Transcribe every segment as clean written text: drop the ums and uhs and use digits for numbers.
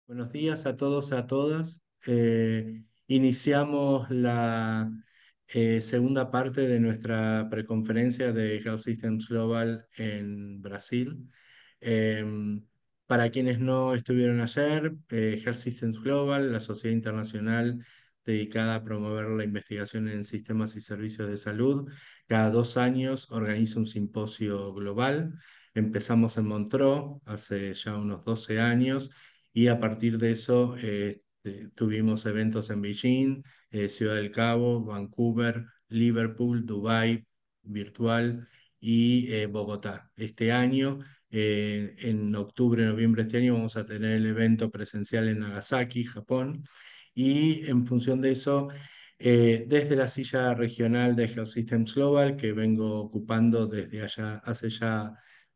Buenos días a todos y a todas. Iniciamos la segunda parte de nuestra preconferencia de Health Systems Global en Brasil. Para quienes no estuvieron ayer, Health Systems Global, la sociedad internacional dedicada a promover la investigación en sistemas y servicios de salud, cada 2 años organiza un simposio global. Empezamos en Montreux hace ya unos 12 años y a partir de eso tuvimos eventos en Beijing, Ciudad del Cabo, Vancouver, Liverpool, Dubái, virtual y Bogotá. Este año, en octubre, noviembre de este año, vamos a tener el evento presencial en Nagasaki, Japón, y en función de eso, desde la silla regional de Health Systems Global, que vengo ocupando desde allá hace ya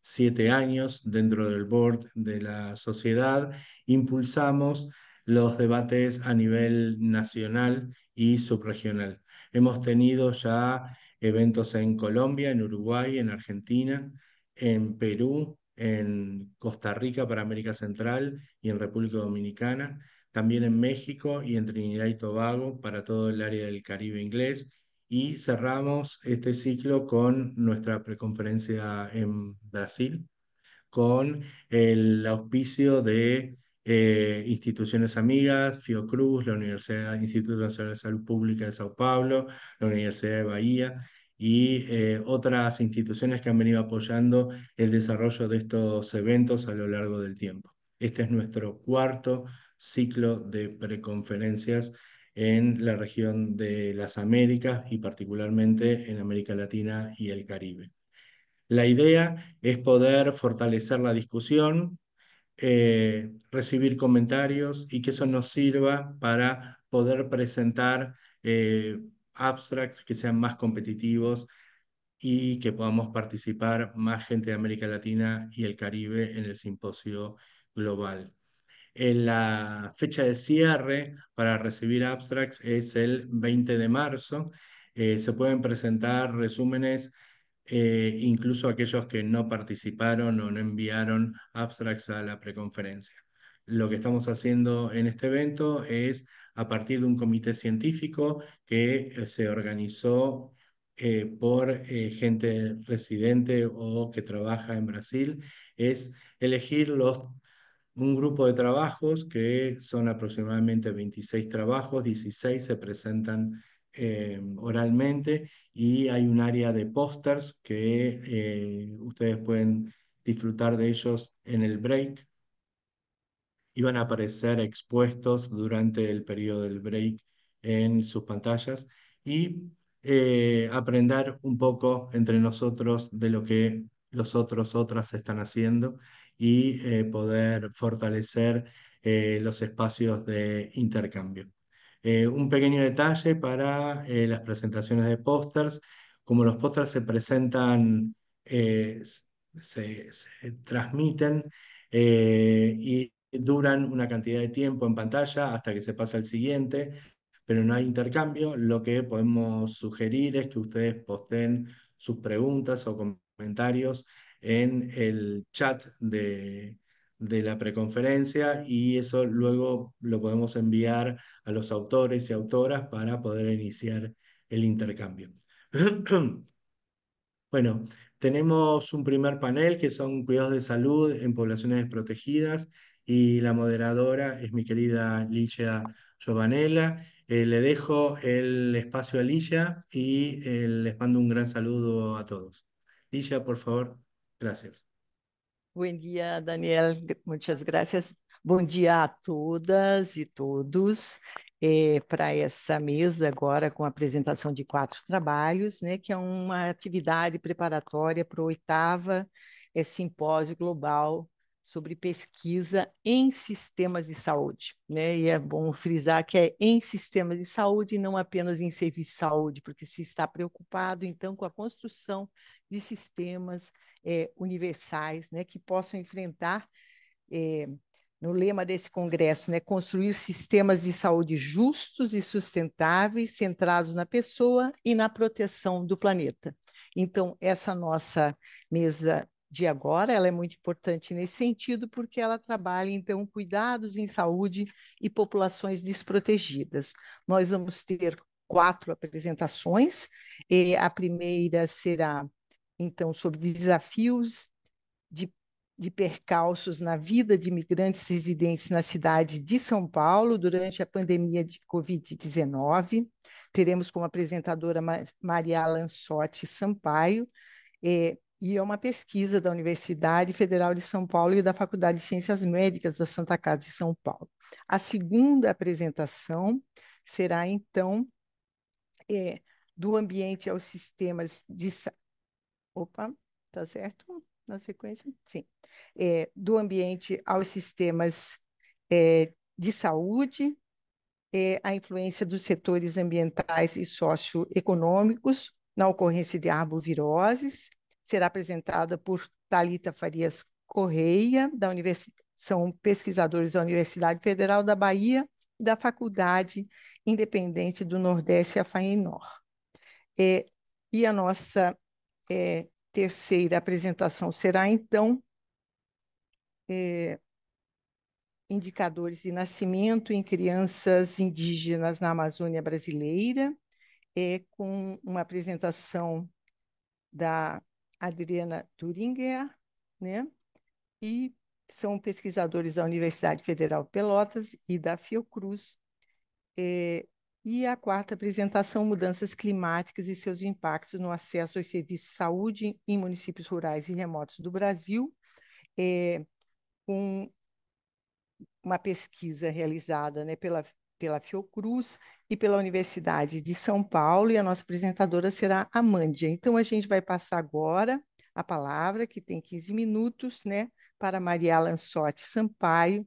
7 años dentro del board de la sociedad, impulsamos los debates a nivel nacional y subregional. Hemos tenido ya eventos en Colombia, en Uruguay, en Argentina, en Perú, en Costa Rica para América Central y en República Dominicana, también en México y en Trinidad y Tobago para todo el área del Caribe inglés. Y cerramos este ciclo con nuestra preconferencia en Brasil, con el auspicio de instituciones amigas, Fiocruz, la Universidad Instituto Nacional de Salud Pública de Sao Paulo, la Universidad de Bahía y otras instituciones que han venido apoyando el desarrollo de estos eventos a lo largo del tiempo. Este es nuestro cuarto ciclo de preconferencias en la región de las Américas y particularmente en América Latina y el Caribe. La idea es poder fortalecer la discusión, recibir comentarios y que eso nos sirva para poder presentar abstracts que sean más competitivos y que podamos participar más gente de América Latina y el Caribe en el simposio global. En la fecha de cierre para recibir abstracts es el 20 de marzo. Se pueden presentar resúmenes, incluso aquellos que no participaron o no enviaron abstracts a la preconferencia. Lo que estamos haciendo en este evento es, a partir de un comité científico que se organizó por gente residente o que trabaja en Brasil, es elegir un grupo de trabajos que son aproximadamente 26 trabajos, 16 se presentan oralmente y hay un área de pósters que ustedes pueden disfrutar de ellos en el break y van a aparecer expuestos durante el periodo del break en sus pantallas y aprender un poco entre nosotros de lo que los otras están haciendo y poder fortalecer los espacios de intercambio. Un pequeño detalle para las presentaciones de pósters: como los pósters se presentan, se transmiten y duran una cantidad de tiempo en pantalla hasta que se pasa al siguiente, pero no hay intercambio. Lo que podemos sugerir es que ustedes posteen sus preguntas o comentarios en el chat de la preconferencia y eso luego lo podemos enviar a los autores y autoras para poder iniciar el intercambio. Bueno, tenemos un primer panel que son cuidados de salud en poblaciones desprotegidas y la moderadora es mi querida Licia Giovanella. Le dejo el espacio a Licia y les mando un gran saludo a todos. Licia, por favor. Gracias. Bom dia, Daniel. Muitas graças. Bom dia a todas e todos. Para essa mesa agora com a apresentação de 4 trabalhos, né, que é uma atividade preparatória para o 8º Simpósio Global sobre Pesquisa em Sistemas de Saúde, né? E é bom frisar que é em sistemas de saúde e não apenas em serviço de saúde, porque se está preocupado, então, com a construção de sistemas universais, né, que possam enfrentar, no lema desse congresso, né, construir sistemas de saúde justos e sustentáveis, centrados na pessoa e na proteção do planeta. Então, essa nossa mesa de agora, ela é muito importante nesse sentido, porque ela trabalha, então, cuidados em saúde e populações desprotegidas. Nós vamos ter 4 apresentações, e a primeira será, então, sobre desafios de, de percalços na vida de imigrantes residentes na cidade de São Paulo durante a pandemia de Covid-19. Teremos como apresentadora Maria Lançotti Sampaio, e é uma pesquisa da Universidade Federal de São Paulo e da Faculdade de Ciências Médicas da Santa Casa de São Paulo. A segunda apresentação será, então, do ambiente aos sistemas de... Opa, tá certo? Na sequência? Sim. Do ambiente aos sistemas de saúde, a influência dos setores ambientais e socioeconômicos na ocorrência de arboviroses. Será apresentada por Thalita Farias Correia, são pesquisadores da Universidade Federal da Bahia e da Faculdade Independente do Nordeste, a FAENOR. E a nossa terceira apresentação será, então, indicadores de nascimento em crianças indígenas na Amazônia brasileira, com uma apresentação da Adriana Thuringer, né? E são pesquisadores da Universidade Federal de Pelotas e da Fiocruz. E a quarta apresentação, mudanças climáticas e seus impactos no acesso aos serviços de saúde em municípios rurais e remotos do Brasil, com uma pesquisa realizada, né, pela Fiocruz e pela Universidade de São Paulo, e a nossa apresentadora será a Mândia. Então, a gente vai passar agora a palavra, que tem 15 minutos, né, para Maria Lançotti Sampaio,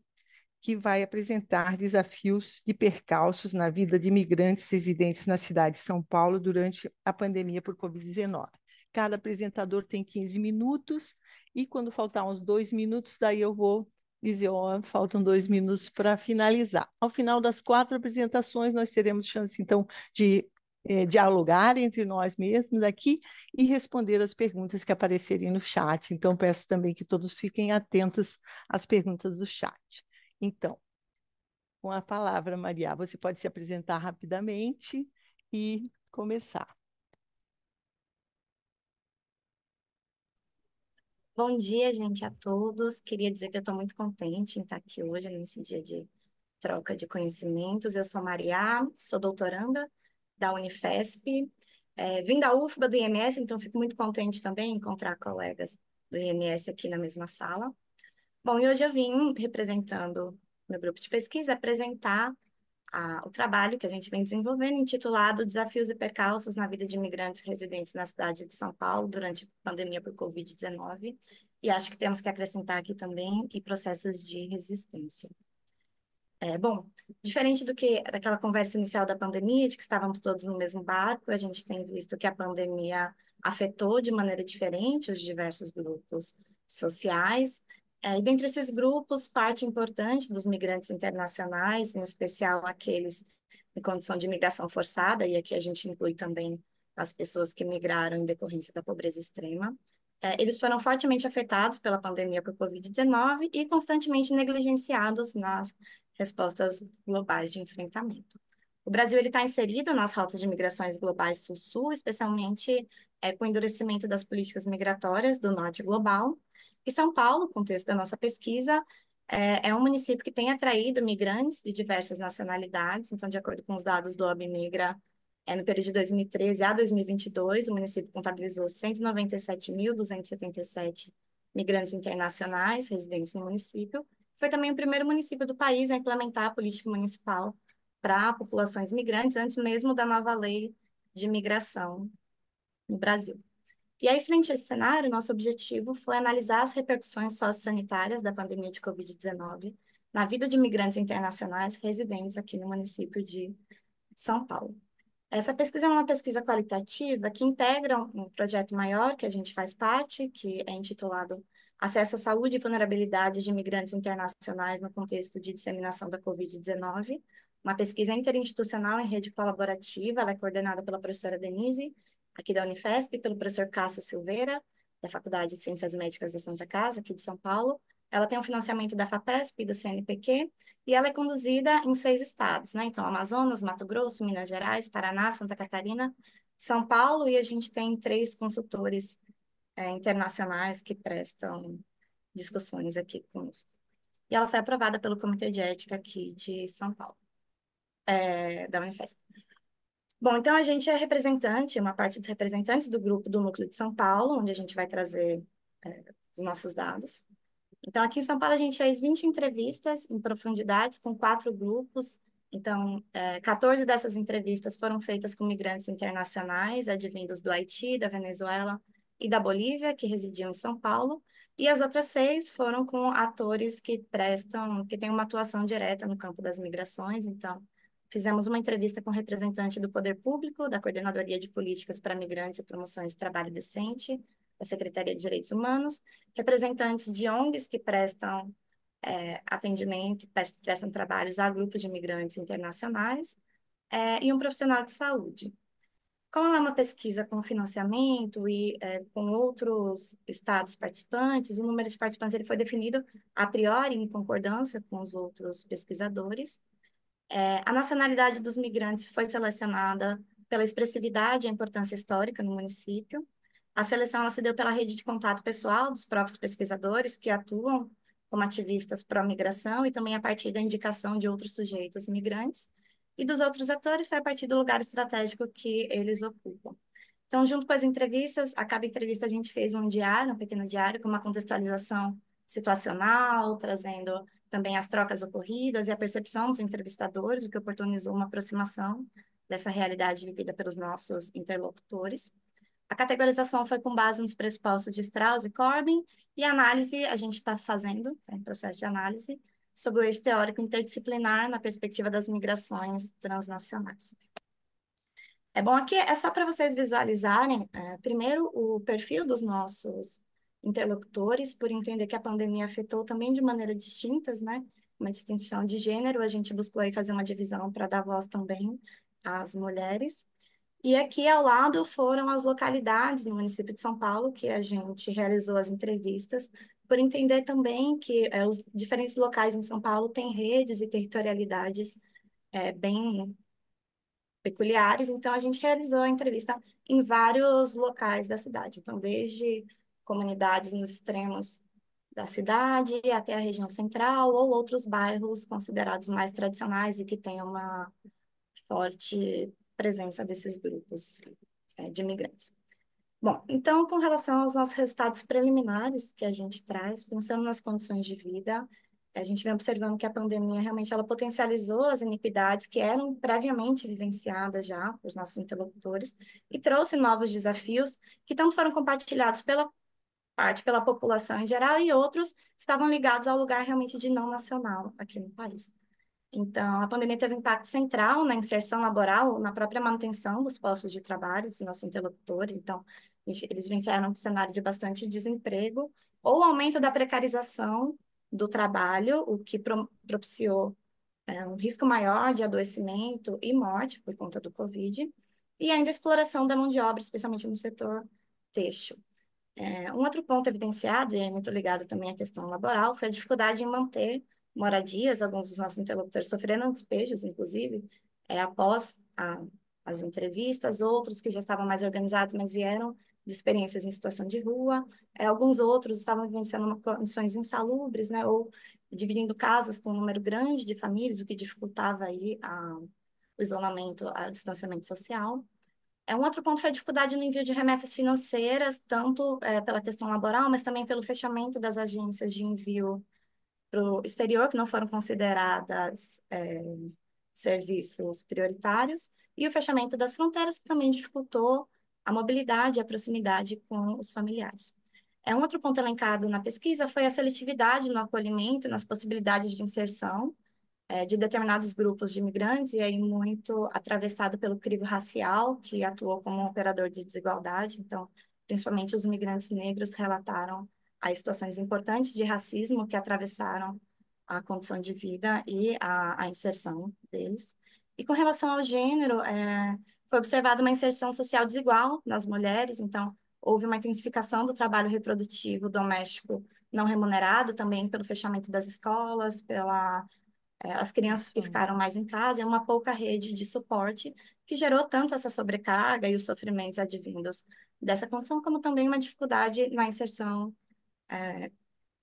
que vai apresentar desafios e percalços na vida de imigrantes residentes na cidade de São Paulo durante a pandemia por Covid-19. Cada apresentador tem 15 minutos, e quando faltar uns 2 minutos, daí eu vou dizer, faltam 2 minutos para finalizar. Ao final das 4 apresentações, nós teremos chance, então, de dialogar entre nós mesmos aqui e responder as perguntas que aparecerem no chat. Então, peço também que todos fiquem atentos às perguntas do chat. Então, com a palavra, Maria, você pode se apresentar rapidamente e começar. Bom dia, gente, a todos. Queria dizer que eu estou muito contente em estar aqui hoje, nesse dia de troca de conhecimentos. Eu sou Maria, sou doutoranda da Unifesp, vim da UFBA, do IMS, então fico muito contente também em encontrar colegas do IMS aqui na mesma sala. Bom, e hoje eu vim representando meu grupo de pesquisa apresentar o trabalho que a gente vem desenvolvendo, intitulado Desafios e Percalços na Vida de Imigrantes Residentes na Cidade de São Paulo durante a pandemia por Covid-19. E acho que temos que acrescentar aqui também e processos de resistência. Bom, diferente daquela conversa inicial da pandemia, de que estávamos todos no mesmo barco, a gente tem visto que a pandemia afetou de maneira diferente os diversos grupos sociais. E dentre esses grupos, parte importante dos migrantes internacionais, em especial aqueles em condição de migração forçada, e aqui a gente inclui também as pessoas que migraram em decorrência da pobreza extrema. Eles foram fortemente afetados pela pandemia por Covid-19 e constantemente negligenciados nas respostas globais de enfrentamento. O Brasil está inserido nas rotas de migrações globais sul-sul, especialmente com o endurecimento das políticas migratórias do norte global. E São Paulo, contexto da nossa pesquisa, é um município que tem atraído migrantes de diversas nacionalidades. Então, de acordo com os dados do OBMigra, no período de 2013 a 2022, o município contabilizou 197.277 migrantes internacionais residentes no município. Foi também o primeiro município do país a implementar a política municipal para populações migrantes, antes mesmo da nova lei de migração no Brasil. E aí, frente a esse cenário, nosso objetivo foi analisar as repercussões sociossanitárias da pandemia de Covid-19 na vida de imigrantes internacionais residentes aqui no município de São Paulo. Essa pesquisa é uma pesquisa qualitativa que integra um projeto maior que a gente faz parte, que é intitulado Acesso à Saúde e Vulnerabilidade de Imigrantes Internacionais no Contexto de Disseminação da Covid-19, uma pesquisa interinstitucional em rede colaborativa. Ela é coordenada pela professora Denise, aqui da Unifesp, pelo professor Cássio Silveira, da Faculdade de Ciências Médicas da Santa Casa, aqui de São Paulo. Ela tem um financiamento da FAPESP e do CNPq, e ela é conduzida em 6 estados, né? Então, Amazonas, Mato Grosso, Minas Gerais, Paraná, Santa Catarina, São Paulo, e a gente tem 3 consultores internacionais que prestam discussões aqui conosco. E ela foi aprovada pelo Comitê de Ética aqui de São Paulo, da Unifesp. Bom, então a gente é representante, uma parte dos representantes do grupo do Núcleo de São Paulo, onde a gente vai trazer os nossos dados. Então, aqui em São Paulo, a gente fez 20 entrevistas em profundidades com 4 grupos. Então, 14 dessas entrevistas foram feitas com migrantes internacionais, advindos do Haiti, da Venezuela e da Bolívia, que residiam em São Paulo. E as outras 6 foram com atores que têm uma atuação direta no campo das migrações. Então, fizemos uma entrevista com representante do Poder Público, da Coordenadoria de Políticas para Migrantes e Promoção de Trabalho Decente, da Secretaria de Direitos Humanos, representantes de ONGs que prestam atendimento, prestam trabalhos a grupos de imigrantes internacionais, e um profissional de saúde. Como ela é uma pesquisa com financiamento e com outros estados participantes, o número de participantes ele foi definido a priori em concordância com os outros pesquisadores. A nacionalidade dos migrantes foi selecionada pela expressividade e a importância histórica no município. A seleção ela se deu pela rede de contato pessoal dos próprios pesquisadores que atuam como ativistas pró-migração e também a partir da indicação de outros sujeitos migrantes. E dos outros atores foi a partir do lugar estratégico que eles ocupam. Então, junto com as entrevistas, a cada entrevista a gente fez um diário, um pequeno diário, com uma contextualização situacional, trazendo também as trocas ocorridas e a percepção dos entrevistadores, o que oportunizou uma aproximação dessa realidade vivida pelos nossos interlocutores. A categorização foi com base nos pressupostos de Strauss e Corbin, e a análise a gente está fazendo, em processo de análise, sobre o eixo teórico interdisciplinar na perspectiva das migrações transnacionais. É bom aqui, é só para vocês visualizarem, primeiro, o perfil dos nossos interlocutores, por entender que a pandemia afetou também de maneira distintas, né? Uma distinção de gênero, a gente buscou aí fazer uma divisão para dar voz também às mulheres. E aqui ao lado foram as localidades no município de São Paulo que a gente realizou as entrevistas, por entender também que os diferentes locais em São Paulo têm redes e territorialidades bem peculiares, então a gente realizou a entrevista em vários locais da cidade, então desde comunidades nos extremos da cidade até a região central ou outros bairros considerados mais tradicionais e que têm uma forte presença desses grupos de imigrantes. Bom, então, com relação aos nossos resultados preliminares que a gente traz, pensando nas condições de vida, a gente vem observando que a pandemia realmente ela potencializou as iniquidades que eram previamente vivenciadas já por nossos interlocutores e trouxe novos desafios que tanto foram compartilhados pela população em geral e outros estavam ligados ao lugar realmente de não nacional aqui no país. Então, a pandemia teve um impacto central na inserção laboral, na própria manutenção dos postos de trabalho dos nossos interlocutores. Então, eles vivenciaram um cenário de bastante desemprego ou aumento da precarização do trabalho, o que propiciou um risco maior de adoecimento e morte por conta do Covid, e ainda a exploração da mão de obra, especialmente no setor têxtil. Um outro ponto evidenciado, e é muito ligado também à questão laboral, foi a dificuldade em manter moradias. Alguns dos nossos interlocutores sofreram despejos, inclusive, após as entrevistas, outros que já estavam mais organizados, mas vieram de experiências em situação de rua. Alguns outros estavam vivenciando condições insalubres, né, ou dividindo casas com um número grande de famílias, o que dificultava aí o isolamento, o distanciamento social. Um outro ponto foi a dificuldade no envio de remessas financeiras, tanto pela questão laboral, mas também pelo fechamento das agências de envio para o exterior, que não foram consideradas serviços prioritários, e o fechamento das fronteiras, que também dificultou a mobilidade e a proximidade com os familiares. Um outro ponto elencado na pesquisa foi a seletividade no acolhimento, nas possibilidades de inserção, de determinados grupos de imigrantes, e aí muito atravessado pelo crivo racial, que atuou como um operador de desigualdade. Então, principalmente os migrantes negros relataram as situações importantes de racismo que atravessaram a condição de vida e a inserção deles. E com relação ao gênero, foi observada uma inserção social desigual nas mulheres. Então, houve uma intensificação do trabalho reprodutivo doméstico não remunerado, também pelo fechamento das escolas, as crianças que ficaram mais em casa, e uma pouca rede de suporte, que gerou tanto essa sobrecarga e os sofrimentos advindos dessa condição, como também uma dificuldade na inserção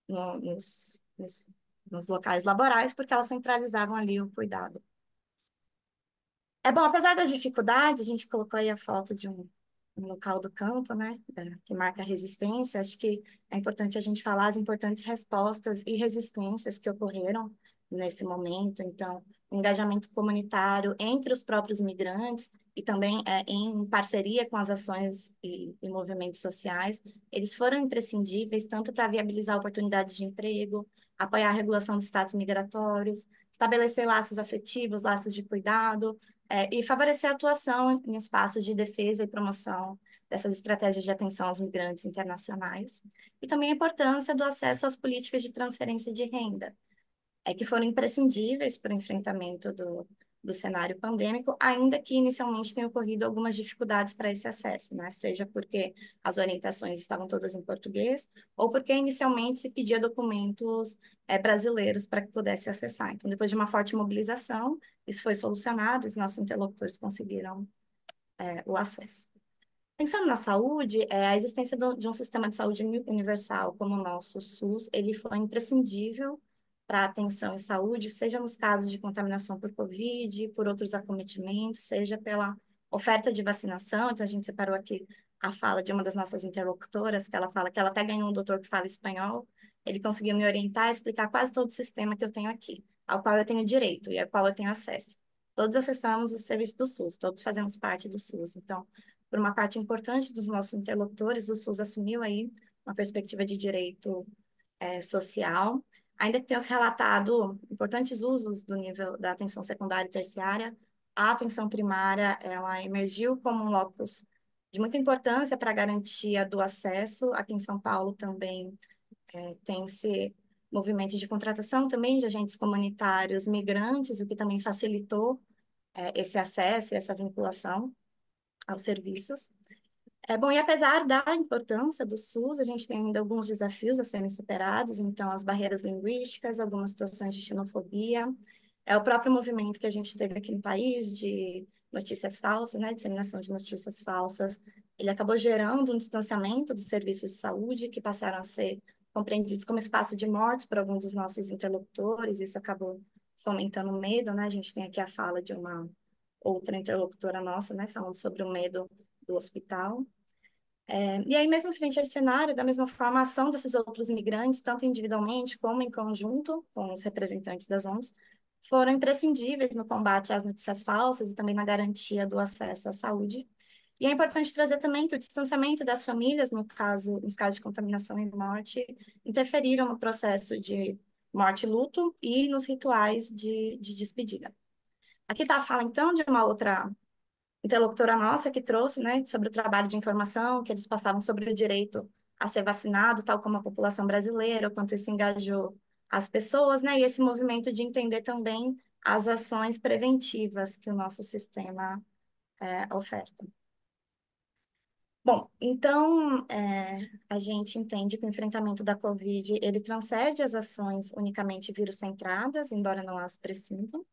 nos locais laborais, porque elas centralizavam ali o cuidado. É bom, apesar das dificuldades, a gente colocou aí a foto de um local do campo, né, que marca a resistência. Acho que é importante a gente falar as importantes respostas e resistências que ocorreram nesse momento. Então, o engajamento comunitário entre os próprios migrantes e também em parceria com as ações e movimentos sociais, eles foram imprescindíveis tanto para viabilizar oportunidades de emprego, apoiar a regulação dos status migratórios, estabelecer laços afetivos, laços de cuidado, e favorecer a atuação em espaços de defesa e promoção dessas estratégias de atenção aos migrantes internacionais, e também a importância do acesso às políticas de transferência de renda, que foram imprescindíveis para o enfrentamento do cenário pandêmico, ainda que inicialmente tenham ocorrido algumas dificuldades para esse acesso, né? Seja porque as orientações estavam todas em português, ou porque inicialmente se pedia documentos brasileiros para que pudesse acessar. Então, depois de uma forte mobilização, isso foi solucionado, os nossos interlocutores conseguiram o acesso. Pensando na saúde, a existência de um sistema de saúde universal como o nosso SUS, ele foi imprescindível para a atenção em saúde, seja nos casos de contaminação por Covid, por outros acometimentos, seja pela oferta de vacinação. Então, a gente separou aqui a fala de uma das nossas interlocutoras, que ela fala que ela até ganhou um doutor que fala espanhol, ele conseguiu me orientar e explicar quase todo o sistema que eu tenho aqui, ao qual eu tenho direito e ao qual eu tenho acesso. Todos acessamos o serviço do SUS, todos fazemos parte do SUS. Então, por uma parte importante dos nossos interlocutores, o SUS assumiu aí uma perspectiva de direito social, ainda que tenhamos relatado importantes usos do nível da atenção secundária e terciária. A atenção primária, ela emergiu como um locus de muita importância para a garantia do acesso. Aqui em São Paulo também tem esse movimento de contratação também de agentes comunitários migrantes, o que também facilitou esse acesso e essa vinculação aos serviços. Bom, e apesar da importância do SUS, a gente tem ainda alguns desafios a serem superados, então as barreiras linguísticas, algumas situações de xenofobia, o próprio movimento que a gente teve aqui no país de notícias falsas, né, disseminação de notícias falsas, ele acabou gerando um distanciamento dos serviços de saúde, que passaram a ser compreendidos como espaço de mortes por alguns dos nossos interlocutores, isso acabou fomentando o medo, né, a gente tem aqui a fala de uma outra interlocutora nossa, né, falando sobre o medo do hospital. E aí, mesmo frente a esse cenário, da mesma forma, a ação desses outros migrantes, tanto individualmente como em conjunto com os representantes das ONGs, foram imprescindíveis no combate às notícias falsas e também na garantia do acesso à saúde. E é importante trazer também que o distanciamento das famílias, nos casos de contaminação e morte, interferiram no processo de morte e luto e nos rituais de despedida. Aqui está a fala, então, de uma outra interlocutora nossa que trouxe, né, sobre o trabalho de informação, que eles passavam sobre o direito a ser vacinado, tal como a população brasileira, o quanto isso engajou as pessoas, né, e esse movimento de entender também as ações preventivas que o nosso sistema oferta. Bom, então, a gente entende que o enfrentamento da Covid, ele transcende as ações unicamente vírus-centradas, embora não as pressintam,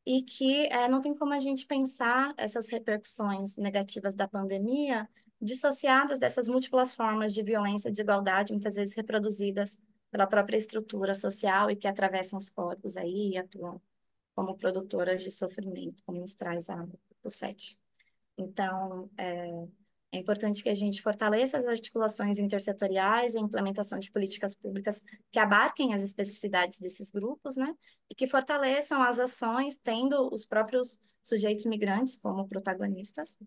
e que não tem como a gente pensar essas repercussões negativas da pandemia dissociadas dessas múltiplas formas de violência e desigualdade, muitas vezes reproduzidas pela própria estrutura social e que atravessam os corpos aí e atuam como produtoras de sofrimento, como nos traz o SET. Então, é importante que a gente fortaleça as articulações intersetoriais e a implementação de políticas públicas que abarquem as especificidades desses grupos, né? E que fortaleçam as ações, tendo os próprios sujeitos migrantes como protagonistas.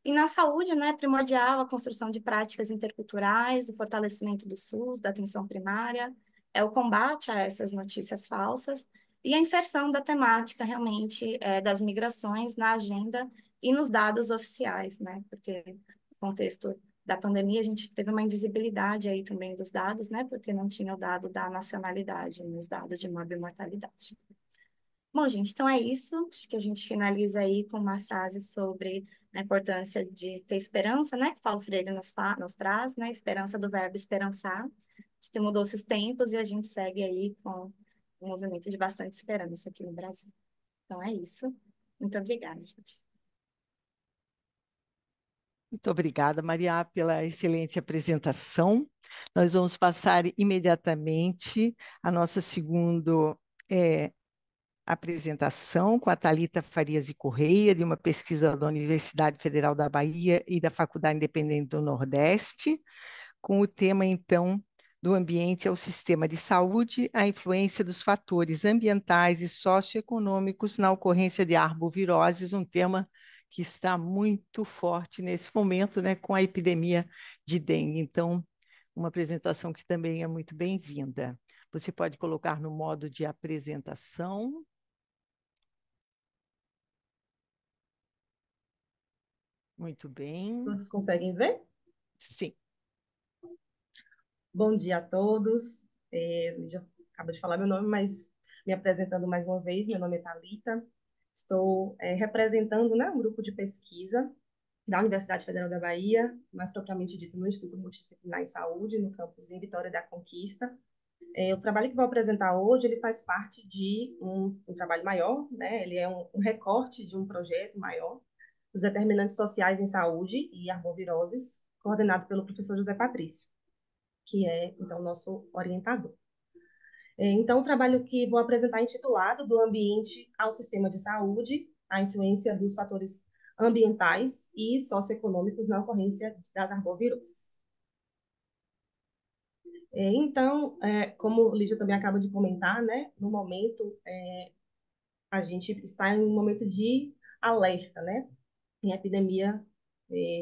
E na saúde, né, é primordial a construção de práticas interculturais, o fortalecimento do SUS, da atenção primária, o combate a essas notícias falsas e a inserção da temática, realmente, das migrações na agenda e nos dados oficiais, né? Porque contexto da pandemia, a gente teve uma invisibilidade aí também dos dados, né? Porque não tinha o dado da nacionalidade nos dados de morbimortalidade. Bom, gente, então é isso. Acho que a gente finaliza aí com uma frase sobre a importância de ter esperança, né? Que Paulo Freire nos traz, né? Esperança do verbo esperançar. Acho que mudou-se os tempos e a gente segue aí com um movimento de bastante esperança aqui no Brasil. Então é isso. Muito obrigada, gente. Muito obrigada, Maria, pela excelente apresentação. Nós vamos passar imediatamente a nossa segunda apresentação com a Thalita Farias e Correia, de uma pesquisa da Universidade Federal da Bahia e da Faculdade Independente do Nordeste, com o tema, então, do ambiente ao sistema de saúde, a influência dos fatores ambientais e socioeconômicos na ocorrência de arboviroses, um tema que está muito forte nesse momento, né, com a epidemia de dengue. Então, uma apresentação que também é muito bem-vinda. Você pode colocar no modo de apresentação. Muito bem. Todos conseguem ver? Sim. Bom dia a todos. Já acabo de falar meu nome, mas me apresentando mais uma vez, meu nome é Thalita. Estou representando, né, um grupo de pesquisa da Universidade Federal da Bahia, mais propriamente dito no Instituto Multidisciplinar em Saúde, no campus em Vitória da Conquista. O trabalho que vou apresentar hoje, ele faz parte de um trabalho maior, né? Ele é um recorte de um projeto maior, os determinantes sociais em saúde e arboviroses, coordenado pelo professor José Patrício, que é, então, nosso orientador. Então, o trabalho que vou apresentar é intitulado Do Ambiente ao Sistema de Saúde, a influência dos fatores ambientais e socioeconômicos na ocorrência das arboviroses. Então, como Lígia também acaba de comentar, né, no momento, a gente está em um momento de alerta, né, em epidemia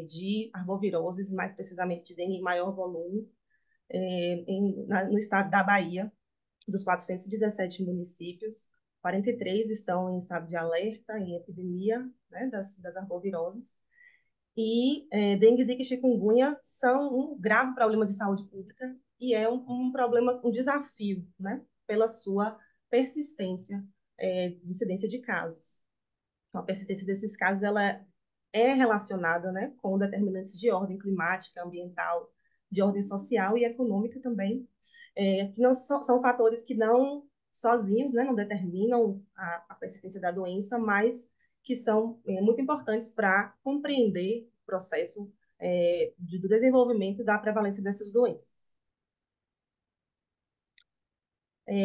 de arboviroses, mais precisamente de dengue em maior volume, no estado da Bahia. Dos 417 municípios, 43 estão em estado de alerta, em epidemia, né, das arboviroses. E dengue, zika e chikungunya são um grave problema de saúde pública e é um problema, um desafio, né, pela sua persistência de incidência de casos. Então, a persistência desses casos ela é relacionada, né, com determinantes de ordem climática, ambiental, de ordem social e econômica também, que não são fatores que não sozinhos, né, não determinam a persistência da doença, mas que são muito importantes para compreender o processo do desenvolvimento e da prevalência dessas doenças.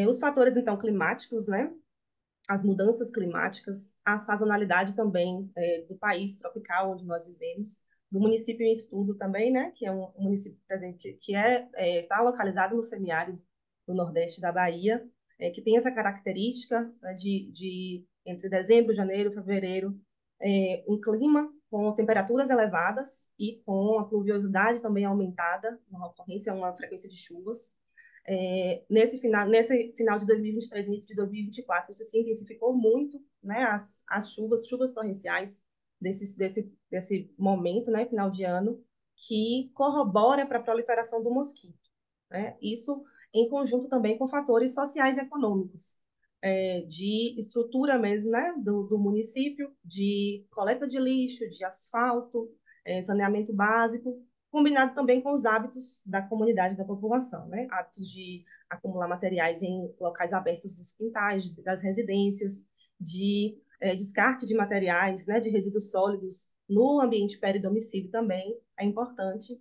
Os fatores, então, climáticos, né, as mudanças climáticas, a sazonalidade também do país tropical onde nós vivemos, do município em estudo também, né, que é um município que está localizado no semiárido do Nordeste da Bahia, que tem essa característica, né, de entre dezembro, janeiro, fevereiro, um clima com temperaturas elevadas e com a pluviosidade também aumentada, uma ocorrência, uma frequência de chuvas, nesse final de 2023, início de 2024, isso se intensificou muito, né, as chuvas torrenciais desse momento, né, final de ano, que corrobora para a proliferação do mosquito, né? Isso em conjunto também com fatores sociais e econômicos, de estrutura mesmo, né, do município, de coleta de lixo, de asfalto, saneamento básico, combinado também com os hábitos da comunidade, da população, né? Hábitos de acumular materiais em locais abertos dos quintais, das residências, de descarte de materiais, né, de resíduos sólidos no ambiente peridomicílio também é importante,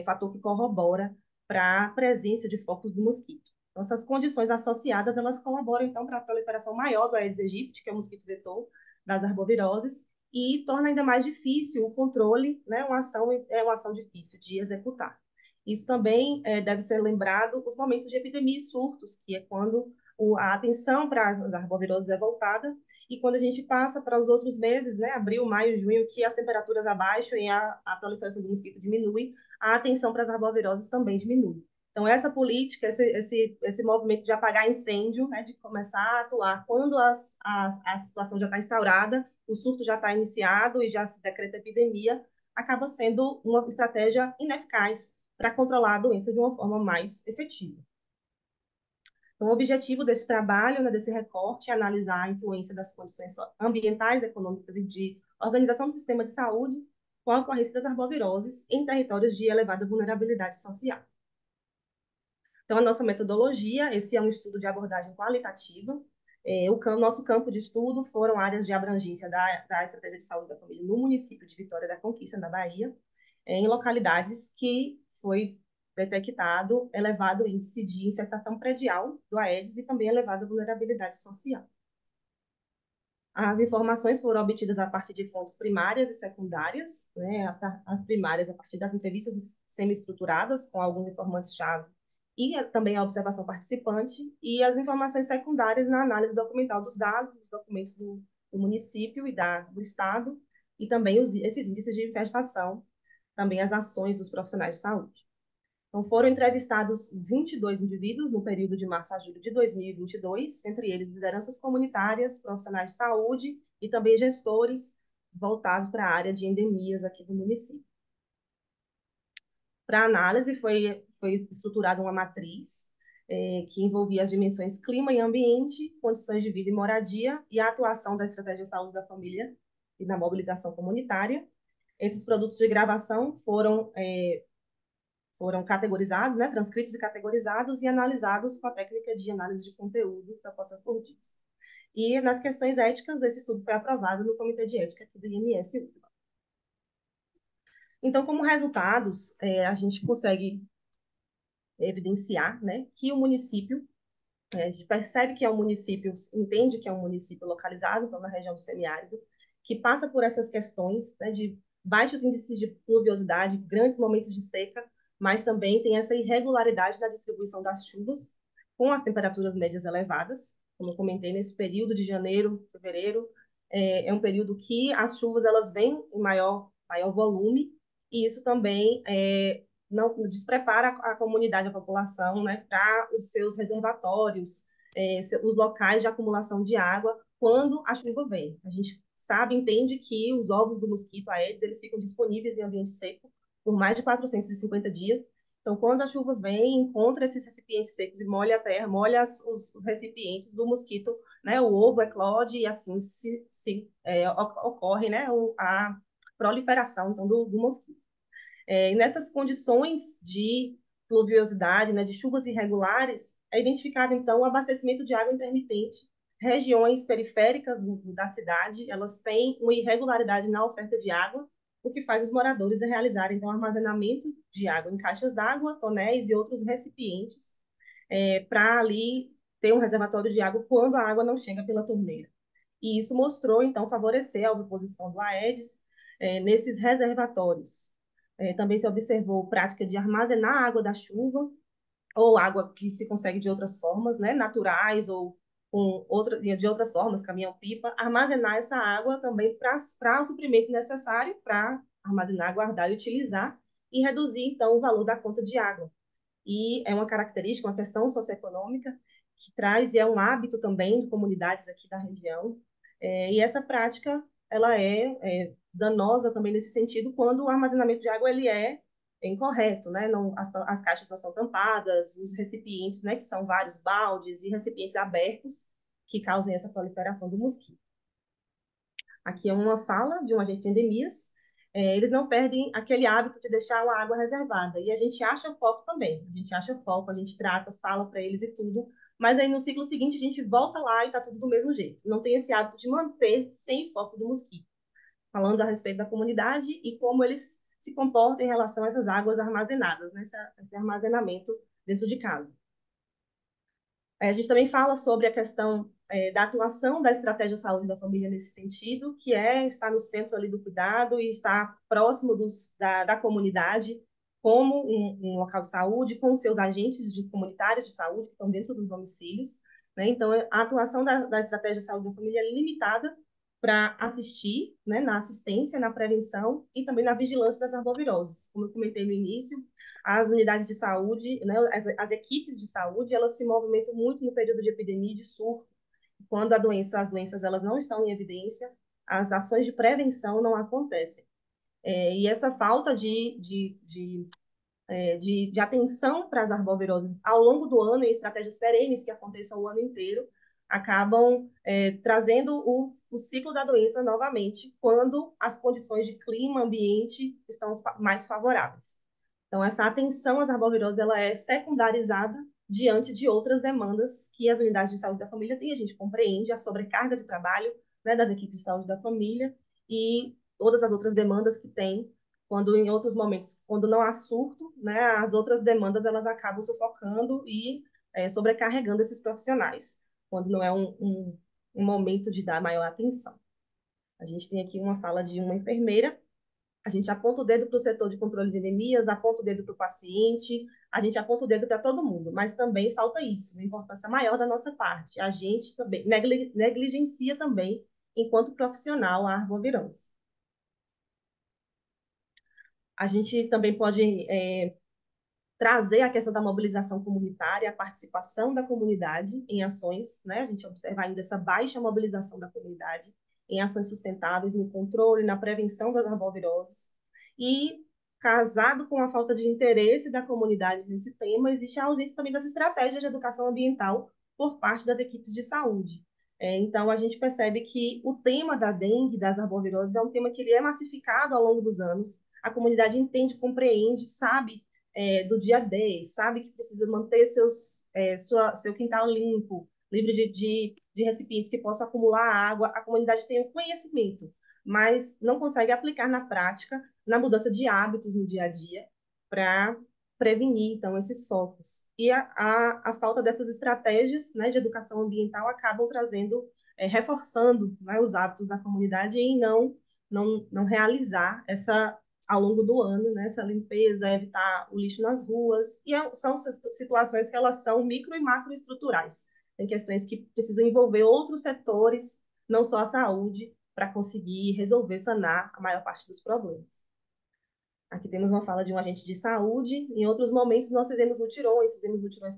fator que corrobora para a presença de focos do mosquito. Então, essas condições associadas, elas colaboram, então, para a proliferação maior do Aedes aegypti, que é o mosquito vetor das arboviroses, e torna ainda mais difícil o controle, né? É uma ação difícil de executar. Isso também deve ser lembrado os momentos de epidemia e surtos, que é quando a atenção para as arboviroses é voltada, e quando a gente passa para os outros meses, né, abril, maio, junho, que as temperaturas abaixam e a proliferação do mosquito diminui, a atenção para as arboviroses também diminui. Então, essa política, esse movimento de apagar incêndio, né, de começar a atuar quando a situação já está instaurada, o surto já está iniciado e já se decreta epidemia, acaba sendo uma estratégia ineficaz para controlar a doença de uma forma mais efetiva. Então, o objetivo desse trabalho, né, desse recorte, é analisar a influência das condições ambientais, econômicas e de organização do sistema de saúde com a ocorrência das arboviroses em territórios de elevada vulnerabilidade social. Então, a nossa metodologia, esse é um estudo de abordagem qualitativa. Nosso campo de estudo foram áreas de abrangência da Estratégia de Saúde da Família no município de Vitória da Conquista, na Bahia, em localidades que foi detectado elevado índice de infestação predial do Aedes e também elevada vulnerabilidade social. As informações foram obtidas a partir de fontes primárias e secundárias, né? As primárias a partir das entrevistas semi-estruturadas com alguns informantes-chave e também a observação participante, e as informações secundárias na análise documental dos dados, dos documentos do município e do estado, e também esses índices de infestação, também as ações dos profissionais de saúde. Então, foram entrevistados 22 indivíduos no período de março a julho de 2022, entre eles lideranças comunitárias, profissionais de saúde e também gestores voltados para a área de endemias aqui do município. Para análise, foi estruturada uma matriz que envolvia as dimensões clima e ambiente, condições de vida e moradia e a atuação da estratégia de saúde da família e na mobilização comunitária. Esses produtos de gravação foram categorizados, né, transcritos e categorizados e analisados com a técnica de análise de conteúdo proposta por DIS. E nas questões éticas, esse estudo foi aprovado no Comitê de Ética aqui do IMS UFBA. Então, como resultados, a gente consegue evidenciar, né, que o município, a gente percebe que é um município, entende que é um município localizado, então, na região do semiárido, que passa por essas questões, né, de baixos índices de pluviosidade, grandes momentos de seca, mas também tem essa irregularidade na distribuição das chuvas, com as temperaturas médias elevadas. Como eu comentei, nesse período de janeiro, fevereiro, é um período que as chuvas elas vêm em maior volume, e isso também não desprepara a comunidade, a população, né, para os seus reservatórios, os locais de acumulação de água quando a chuva vem. A gente sabe, entende que os ovos do mosquito Aedes eles ficam disponíveis em ambiente seco por mais de 450 dias. Então, quando a chuva vem, encontra esses recipientes secos e molha a terra, molha os recipientes, o mosquito, né, o ovo eclode e assim ocorre, né, a proliferação então, do mosquito. E nessas condições de pluviosidade, né, de chuvas irregulares, é identificado, então, o abastecimento de água intermitente. Regiões periféricas da cidade, elas têm uma irregularidade na oferta de água, o que faz os moradores realizarem, então, armazenamento de água em caixas d'água, tonéis e outros recipientes, para ali ter um reservatório de água quando a água não chega pela torneira. E isso mostrou, então, favorecer a oviposição do Aedes nesses reservatórios. Também se observou prática de armazenar água da chuva, ou água que se consegue de outras formas, né, naturais ou de outras formas, caminhão-pipa, armazenar essa água também para o suprimento necessário para armazenar, guardar e utilizar, e reduzir, então, o valor da conta de água. E é uma característica, uma questão socioeconômica que traz, e é um hábito também de comunidades aqui da região, e essa prática ela é danosa também nesse sentido quando o armazenamento de água ele é incorreto, né? Não, as caixas não são tampadas, os recipientes, né, que são vários baldes e recipientes abertos que causem essa proliferação do mosquito. Aqui é uma fala de um agente de endemias. Eles não perdem aquele hábito de deixar a água reservada. E a gente acha foco também. A gente acha foco, a gente trata, fala para eles e tudo. Mas aí no ciclo seguinte a gente volta lá e está tudo do mesmo jeito. Não tem esse hábito de manter sem foco do mosquito. Falando a respeito da comunidade e como eles se comportam em relação a essas águas armazenadas, né? Esse armazenamento dentro de casa. A gente também fala sobre a questão da atuação da estratégia de saúde da família nesse sentido, que é estar no centro ali do cuidado e estar próximo da comunidade como um local de saúde, com os seus agentes comunitários de saúde que estão dentro dos domicílios, né? Então, a atuação da estratégia de saúde da família é limitada para assistir, né, na assistência, na prevenção e também na vigilância das arboviroses. Como eu comentei no início, as unidades de saúde, né, as equipes de saúde, elas se movimentam muito no período de epidemia e de surto. Quando as doenças elas não estão em evidência, as ações de prevenção não acontecem. E essa falta de de atenção para as arboviroses ao longo do ano, e estratégias perenes que aconteçam o ano inteiro, acabam trazendo o ciclo da doença novamente quando as condições de clima, ambiente estão mais favoráveis. Então, essa atenção às arboviroses ela é secundarizada diante de outras demandas que as unidades de saúde da família têm. A gente compreende a sobrecarga de trabalho, né, das equipes de saúde da família e todas as outras demandas que tem, quando em outros momentos, quando não há surto, né, as outras demandas elas acabam sufocando e sobrecarregando esses profissionais, quando não é um momento de dar maior atenção. A gente tem aqui uma fala de uma enfermeira. A gente aponta o dedo para o setor de controle de endemias, aponta o dedo para o paciente, a gente aponta o dedo para todo mundo, mas também falta isso, uma importância maior da nossa parte. A gente também negligencia também, enquanto profissional, a arbovirose. A gente também pode trazer a questão da mobilização comunitária, a participação da comunidade em ações, né? A gente observa ainda essa baixa mobilização da comunidade em ações sustentáveis no controle, na prevenção das arboviroses. E, casado com a falta de interesse da comunidade nesse tema, existe a ausência também das estratégias de educação ambiental por parte das equipes de saúde. Então, a gente percebe que o tema da dengue, das arboviroses, é um tema que ele é massificado ao longo dos anos. A comunidade entende, compreende, sabe do dia a dia, sabe que precisa manter seu quintal limpo, livre de recipientes que possam acumular água. A comunidade tem o conhecimento, mas não consegue aplicar na prática, na mudança de hábitos no dia a dia, para prevenir, então, esses focos. E a falta dessas estratégias, né, de educação ambiental acabam trazendo, reforçando, né, os hábitos da comunidade em não realizar essa ao longo do ano, né, essa limpeza, evitar o lixo nas ruas, e são situações que elas são micro e macroestruturais. Tem questões que precisam envolver outros setores, não só a saúde, para conseguir resolver, sanar a maior parte dos problemas. Aqui temos uma fala de um agente de saúde. Em outros momentos, nós fizemos mutirões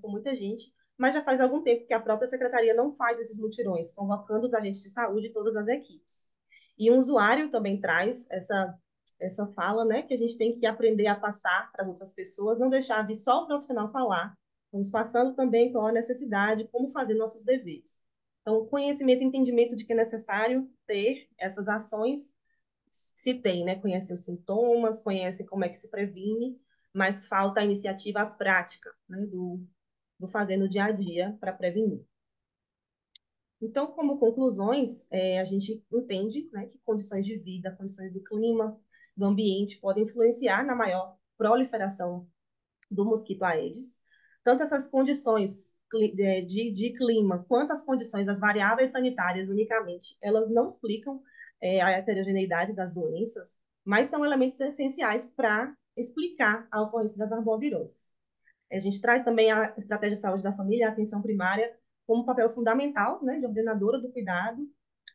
com muita gente, mas já faz algum tempo que a própria secretaria não faz esses mutirões, convocando os agentes de saúde e todas as equipes. E um usuário também traz essa fala, né, que a gente tem que aprender a passar para as outras pessoas, não deixar vir só o profissional falar, vamos passando também qual a necessidade, como fazer nossos deveres. Então, conhecimento e entendimento de que é necessário ter essas ações se tem, né? Conhece os sintomas, conhece como é que se previne, mas falta a iniciativa prática, né, do fazer no dia a dia para prevenir. Então, como conclusões, a gente entende, né, que condições de vida, condições do clima, do ambiente podem influenciar na maior proliferação do mosquito Aedes. Tanto essas condições de clima quanto as condições das variáveis sanitárias unicamente, elas não explicam a heterogeneidade das doenças, mas são elementos essenciais para explicar a ocorrência das arboviroses. A gente traz também a estratégia de saúde da família, a atenção primária, como papel fundamental, né, de ordenadora do cuidado,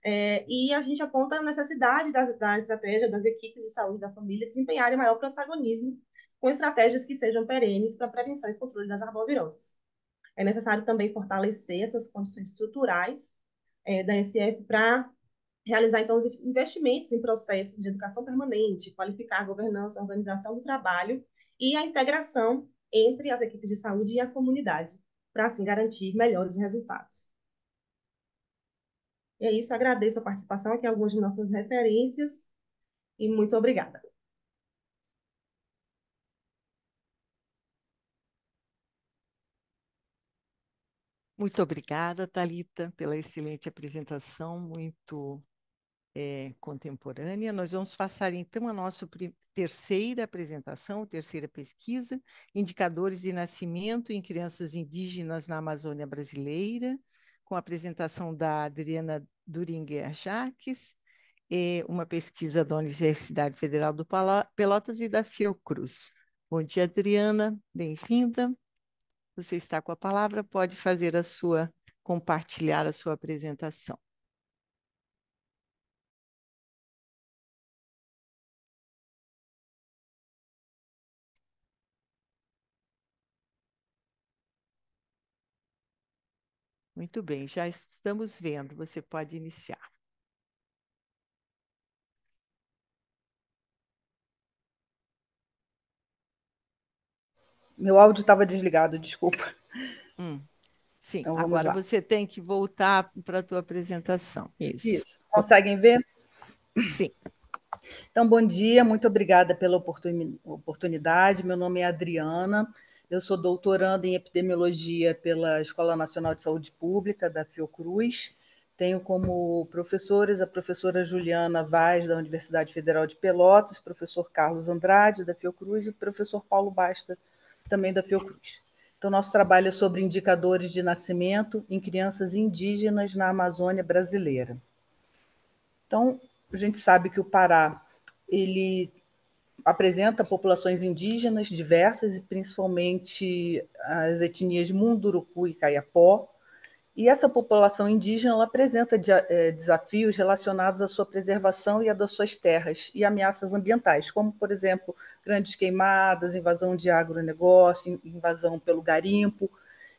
e a gente aponta a necessidade da estratégia das equipes de saúde da família desempenharem maior protagonismo com estratégias que sejam perenes para a prevenção e controle das arboviroses. É necessário também fortalecer essas condições estruturais da SF para realizar, então, os investimentos em processos de educação permanente, qualificar a governança, a organização do trabalho e a integração entre as equipes de saúde e a comunidade, para, assim, garantir melhores resultados. E é isso, agradeço a participação, aqui algumas de nossas referências, e muito obrigada. Muito obrigada, Thalita, pela excelente apresentação, muito contemporânea. Nós vamos passar, então, a nossa terceira apresentação, terceira pesquisa, indicadores de nascimento em crianças indígenas na Amazônia brasileira, com a apresentação da Adriana Duringer Jaques, uma pesquisa da Universidade Federal do Pelotas e da Fiocruz. Bom dia, Adriana, bem-vinda. Você está com a palavra, pode fazer compartilhar a sua apresentação. Muito bem, já estamos vendo, você pode iniciar. Meu áudio estava desligado, desculpa. Sim, Então, vamos agora lá. você tem que voltar para a tua apresentação. Isso. Conseguem ver? Sim. Então, bom dia, muito obrigada pela oportunidade. Meu nome é Adriana, eu sou doutoranda em epidemiologia pela Escola Nacional de Saúde Pública, da Fiocruz. Tenho como professores a professora Juliana Vaz, da Universidade Federal de Pelotas, o professor Carlos Andrade, da Fiocruz, e o professor Paulo Basta, também da Fiocruz. Então, nosso trabalho é sobre indicadores de nascimento em crianças indígenas na Amazônia brasileira. Então, a gente sabe que o Pará ele apresenta populações indígenas diversas, e principalmente as etnias Munduruku e Kayapó. E essa população indígena ela apresenta desafios relacionados à sua preservação e à das suas terras, e ameaças ambientais, como, por exemplo, grandes queimadas, invasão de agronegócio, invasão pelo garimpo.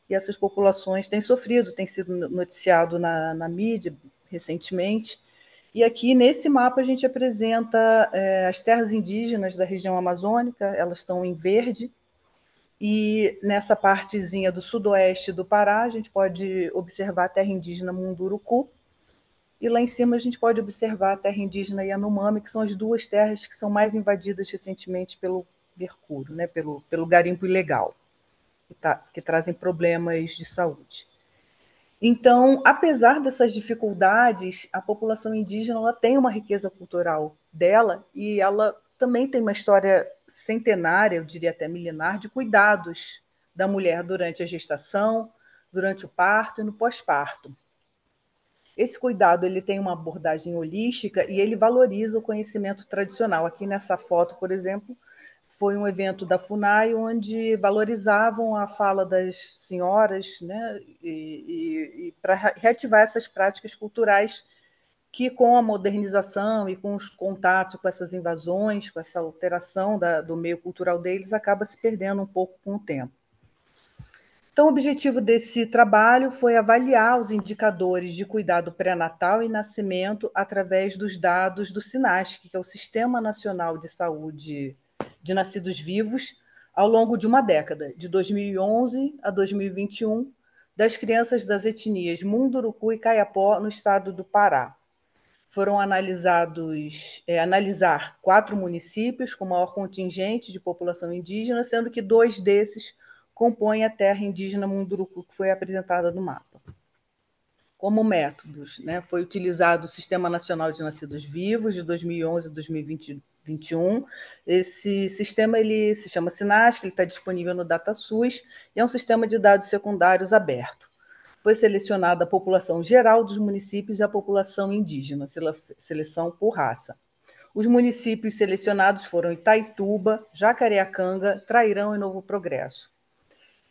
E essas populações têm sofrido, tem sido noticiado na mídia recentemente. E aqui nesse mapa a gente apresenta as terras indígenas da região amazônica, elas estão em verde, e nessa partezinha do sudoeste do Pará a gente pode observar a terra indígena Munduruku, e lá em cima a gente pode observar a terra indígena Yanomami, que são as duas terras que são mais invadidas recentemente pelo mercúrio, né, pelo garimpo ilegal, que trazem problemas de saúde. Então, apesar dessas dificuldades, a população indígena ela tem uma riqueza cultural dela, e ela também tem uma história centenária, eu diria até milenar, de cuidados da mulher durante a gestação, durante o parto e no pós-parto. Esse cuidado ele tem uma abordagem holística e ele valoriza o conhecimento tradicional. Aqui nessa foto, por exemplo, foi um evento da FUNAI onde valorizavam a fala das senhoras, né, e para reativar essas práticas culturais que, com a modernização e com os contatos com essas invasões, com essa alteração do meio cultural deles, acaba se perdendo um pouco com o tempo. Então, o objetivo desse trabalho foi avaliar os indicadores de cuidado pré-natal e nascimento através dos dados do SINASC, que é o Sistema Nacional de Saúde de Nascidos Vivos, ao longo de uma década, de 2011 a 2021, das crianças das etnias Munduruku e Kayapó, no estado do Pará. Foram analisar 4 municípios com maior contingente de população indígena, sendo que 2 desses compõem a terra indígena Munduruku, que foi apresentada no mapa. Como métodos, né, foi utilizado o Sistema Nacional de Nascidos Vivos, de 2011 a 2021. Esse sistema ele se chama SINASC, ele está disponível no DataSUS, e é um sistema de dados secundários aberto. Foi selecionada a população geral dos municípios e a população indígena, seleção por raça. Os municípios selecionados foram Itaituba, Jacareacanga, Trairão e Novo Progresso.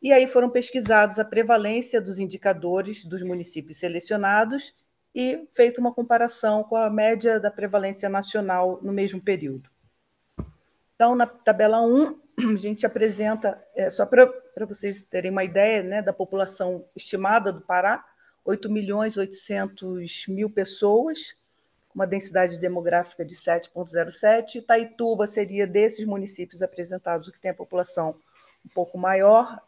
E aí foram pesquisados a prevalência dos indicadores dos municípios selecionados e feita uma comparação com a média da prevalência nacional no mesmo período. Então, na tabela 1, a gente apresenta, só para vocês terem uma ideia, né, da população estimada do Pará, 8.800.000 pessoas, uma densidade demográfica de 7,07. Itaituba seria desses municípios apresentados o que tem a população um pouco maior,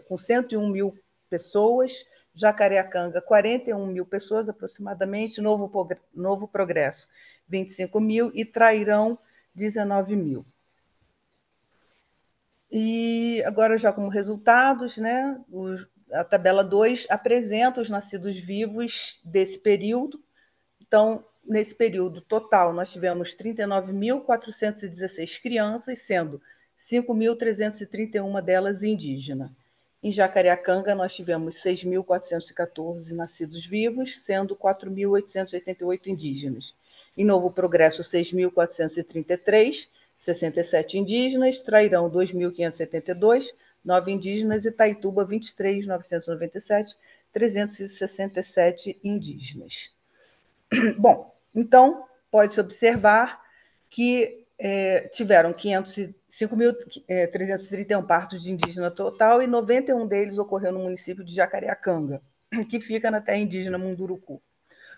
com 101.000 pessoas. Jacareacanga, 41.000 pessoas aproximadamente. Novo Progresso, 25.000. E Trairão, 19.000. E agora, já como resultados, né, a tabela 2 apresenta os nascidos vivos desse período. Então, nesse período total, nós tivemos 39.416 crianças, sendo 5.331 delas indígenas. Em Jacareacanga, nós tivemos 6.414 nascidos vivos, sendo 4.888 indígenas. Em Novo Progresso, 6.433, 67 indígenas. Trairão, 2.572, 9 indígenas. E Itaituba, 23.997, 367 indígenas. Bom, então, pode-se observar que tiveram 5.331 partos de indígena total, e 91 deles ocorreu no município de Jacareacanga, que fica na terra indígena Munduruku.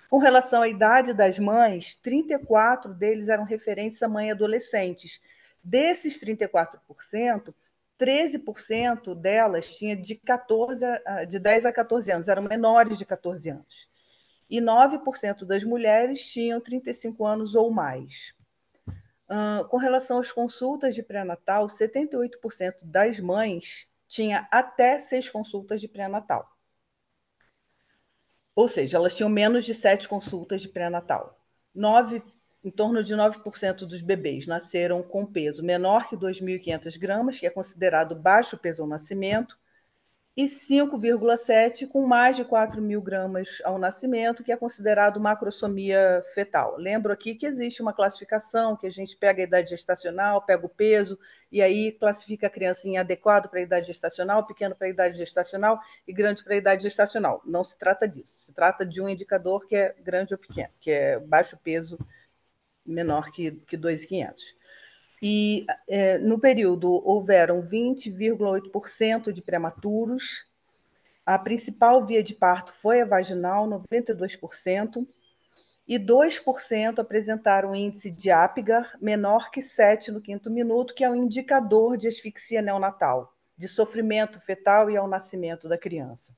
Com relação à idade das mães, 34 deles eram referentes a mães adolescentes. Desses 34%, 13% delas tinha de 10 a 14 anos, eram menores de 14 anos. E 9% das mulheres tinham 35 anos ou mais. Com relação às consultas de pré-natal, 78% das mães tinha até 6 consultas de pré-natal. Ou seja, elas tinham menos de 7 consultas de pré-natal. Em torno de 9% dos bebês nasceram com peso menor que 2.500 gramas, que é considerado baixo peso ao nascimento, e 5,7% com mais de 4.000 gramas ao nascimento, que é considerado macrosomia fetal. Lembro aqui que existe uma classificação, que a gente pega a idade gestacional, pega o peso, e aí classifica a criança em adequado para a idade gestacional, pequeno para a idade gestacional e grande para a idade gestacional. Não se trata disso, se trata de um indicador que é grande ou pequeno, que é baixo peso menor que 2.500. E no período houveram 20,8% de prematuros. A principal via de parto foi a vaginal, 92%, e 2% apresentaram um índice de Apgar menor que 7 no 5º minuto, que é um indicador de asfixia neonatal, de sofrimento fetal e ao nascimento da criança.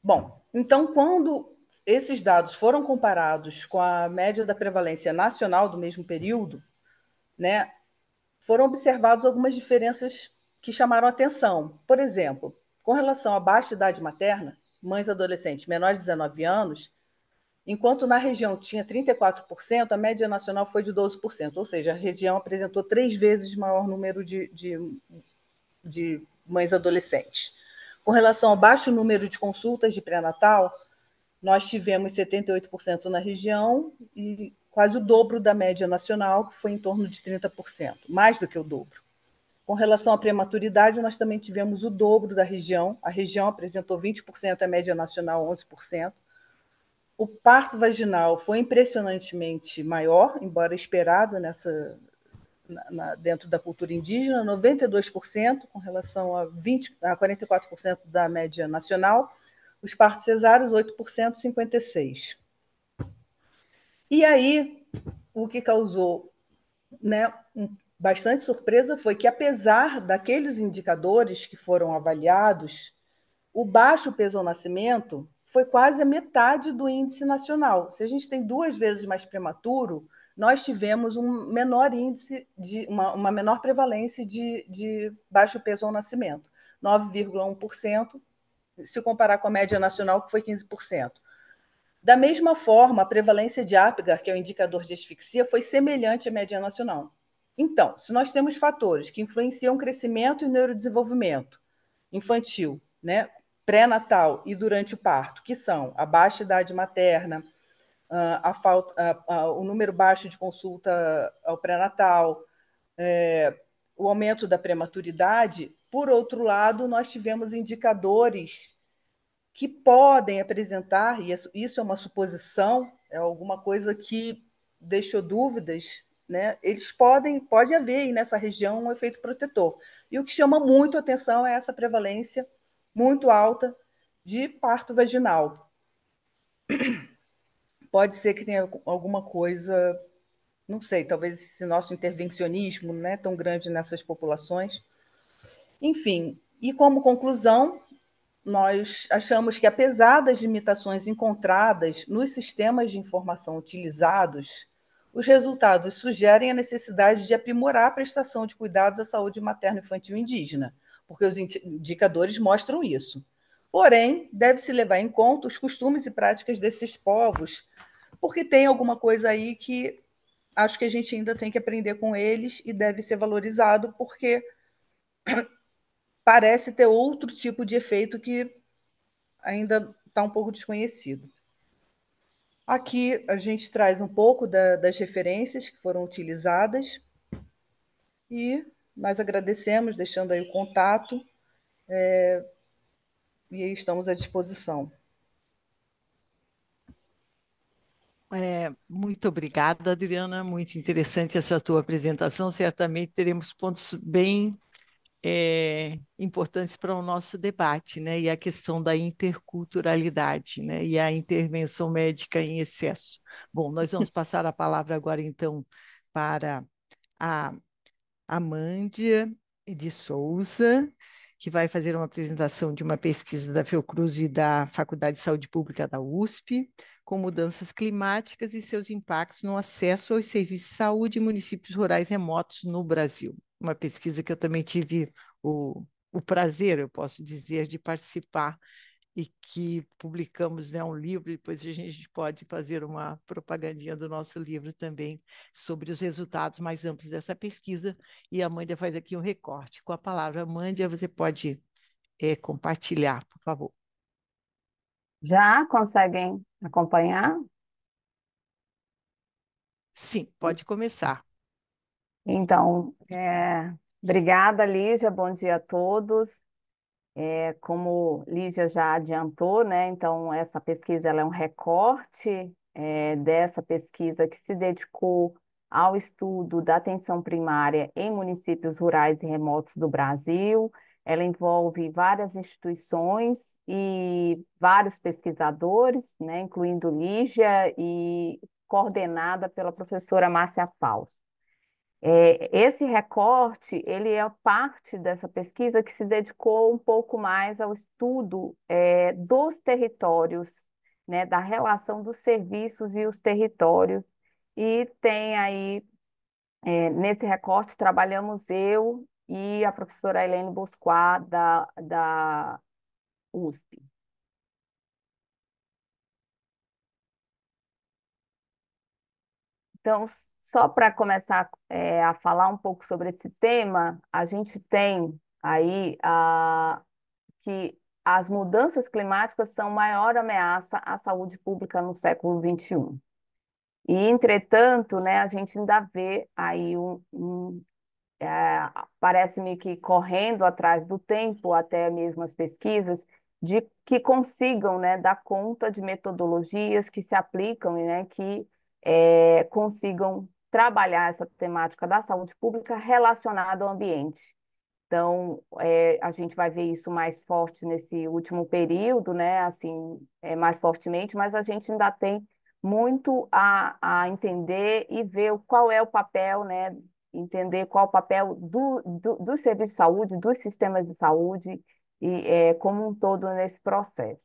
Bom, então, quando esses dados foram comparados com a média da prevalência nacional do mesmo período, né, foram observadas algumas diferenças que chamaram atenção. Por exemplo, com relação à baixa idade materna, mães adolescentes menores de 19 anos, enquanto na região tinha 34%, a média nacional foi de 12%, ou seja, a região apresentou 3 vezes maior número de mães adolescentes. Com relação ao baixo número de consultas de pré-natal, nós tivemos 78% na região e quase o dobro da média nacional, que foi em torno de 30%, mais do que o dobro. Com relação à prematuridade, nós também tivemos o dobro da região. A região apresentou 20%, a média nacional 11%. O parto vaginal foi impressionantemente maior, embora esperado dentro da cultura indígena, 92% com relação a 44% da média nacional. Os partos cesáreos, 8%, 56%. E aí, o que causou, né, bastante surpresa foi que, apesar daqueles indicadores que foram avaliados, o baixo peso ao nascimento foi quase a metade do índice nacional. Se a gente tem 2 vezes mais prematuro, nós tivemos um menor índice, uma menor prevalência de baixo peso ao nascimento, 9,1%, se comparar com a média nacional, que foi 15%. Da mesma forma, a prevalência de Apgar, que é o indicador de asfixia, foi semelhante à média nacional. Então, se nós temos fatores que influenciam o crescimento e o neurodesenvolvimento infantil, né, pré-natal e durante o parto, que são a baixa idade materna, o número baixo de consulta ao pré-natal, o aumento da prematuridade, por outro lado, nós tivemos indicadores que podem apresentar, e isso é uma suposição, é alguma coisa que deixou dúvidas, né? Pode haver aí nessa região um efeito protetor. E o que chama muito a atenção é essa prevalência muito alta de parto vaginal. Pode ser que tenha alguma coisa, não sei, talvez esse nosso intervencionismo não é tão grande nessas populações. Enfim, e como conclusão, nós achamos que, apesar das limitações encontradas nos sistemas de informação utilizados, os resultados sugerem a necessidade de aprimorar a prestação de cuidados à saúde materno-infantil indígena, porque os indicadores mostram isso. Porém, deve-se levar em conta os costumes e práticas desses povos, porque tem alguma coisa aí que acho que a gente ainda tem que aprender com eles e deve ser valorizado, porque parece ter outro tipo de efeito que ainda está um pouco desconhecido. Aqui a gente traz um pouco das referências que foram utilizadas e nós agradecemos, deixando aí o contato, e estamos à disposição. Muito obrigada, Adriana, muito interessante essa tua apresentação, certamente teremos pontos bem importantes para o nosso debate, né? E a questão da interculturalidade, né? E a intervenção médica em excesso. Bom, nós vamos passar a palavra agora, então, para a Amândia de Souza, que vai fazer uma apresentação de uma pesquisa da Fiocruz e da Faculdade de Saúde Pública da USP, com mudanças climáticas e seus impactos no acesso aos serviços de saúde em municípios rurais remotos no Brasil. Uma pesquisa que eu também tive o prazer, eu posso dizer, de participar e que publicamos, né, um livro, e depois a gente pode fazer uma propagandinha do nosso livro também sobre os resultados mais amplos dessa pesquisa, e a Amândia faz aqui um recorte. Com a palavra, Amândia, você pode compartilhar, por favor. Já conseguem acompanhar? Sim, pode começar. Então, obrigada, Lígia, bom dia a todos. Como Lígia já adiantou, né, então essa pesquisa ela é um recorte dessa pesquisa que se dedicou ao estudo da atenção primária em municípios rurais e remotos do Brasil. Ela envolve várias instituições e vários pesquisadores, né, incluindo Lígia, e coordenada pela professora Márcia Fausto. Esse recorte, ele é parte dessa pesquisa que se dedicou um pouco mais ao estudo dos territórios, né, da relação dos serviços e os territórios. E tem aí, nesse recorte, trabalhamos eu e a professora Helene Bosquat, da USP. Então, só para começar a falar um pouco sobre esse tema, a gente tem aí que as mudanças climáticas são maior ameaça à saúde pública no século XXI. E, entretanto, né, a gente ainda vê aí parece-me que correndo atrás do tempo, até mesmo as pesquisas, de que consigam, né, dar conta de metodologias que se aplicam e, né, que consigam trabalhar essa temática da saúde pública relacionada ao ambiente. Então, a gente vai ver isso mais forte nesse último período, né, assim, mais fortemente, mas a gente ainda tem muito a entender e ver qual é o papel, né, entender qual é o papel do serviço de saúde, dos sistemas de saúde, e como um todo nesse processo.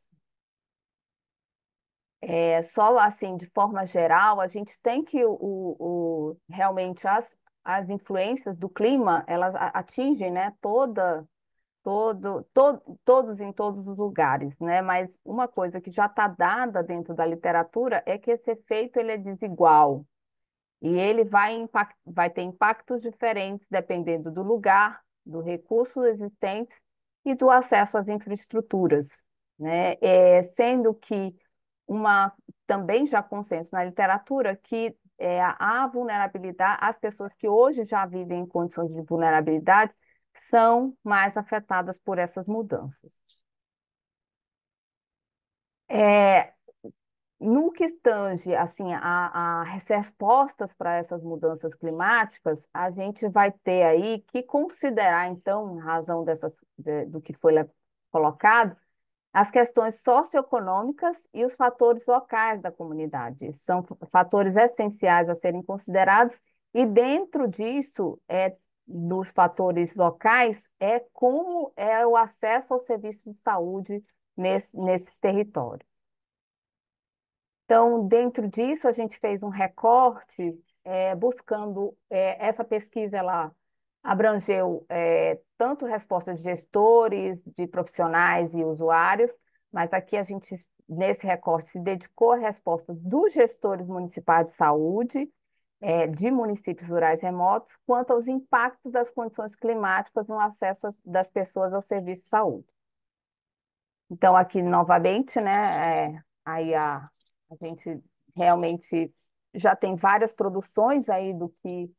Só assim, de forma geral, a gente tem que realmente as influências do clima, elas atingem, né, todos em todos os lugares, né? Mas uma coisa que já está dada dentro da literatura é que esse efeito ele é desigual e ele vai ter impactos diferentes dependendo do lugar, do recurso existente e do acesso às infraestruturas, né? Sendo que também já consenso na literatura que a vulnerabilidade, as pessoas que hoje já vivem em condições de vulnerabilidade são mais afetadas por essas mudanças. No que tange assim, as respostas para essas mudanças climáticas, a gente vai ter aí que considerar, então, em razão do que foi colocado, as questões socioeconômicas e os fatores locais da comunidade. São fatores essenciais a serem considerados, e dentro disso, dos fatores locais, como é o acesso ao serviço de saúde nesses territórios. Então, dentro disso, a gente fez um recorte buscando, essa pesquisa ela abrangeu tanto respostas de gestores, de profissionais e usuários, mas aqui a gente, nesse recorte, se dedicou a respostas dos gestores municipais de saúde, de municípios rurais remotos, quanto aos impactos das condições climáticas no acesso das pessoas ao serviço de saúde. Então, aqui, novamente, né, aí a gente realmente já tem várias produções aí do que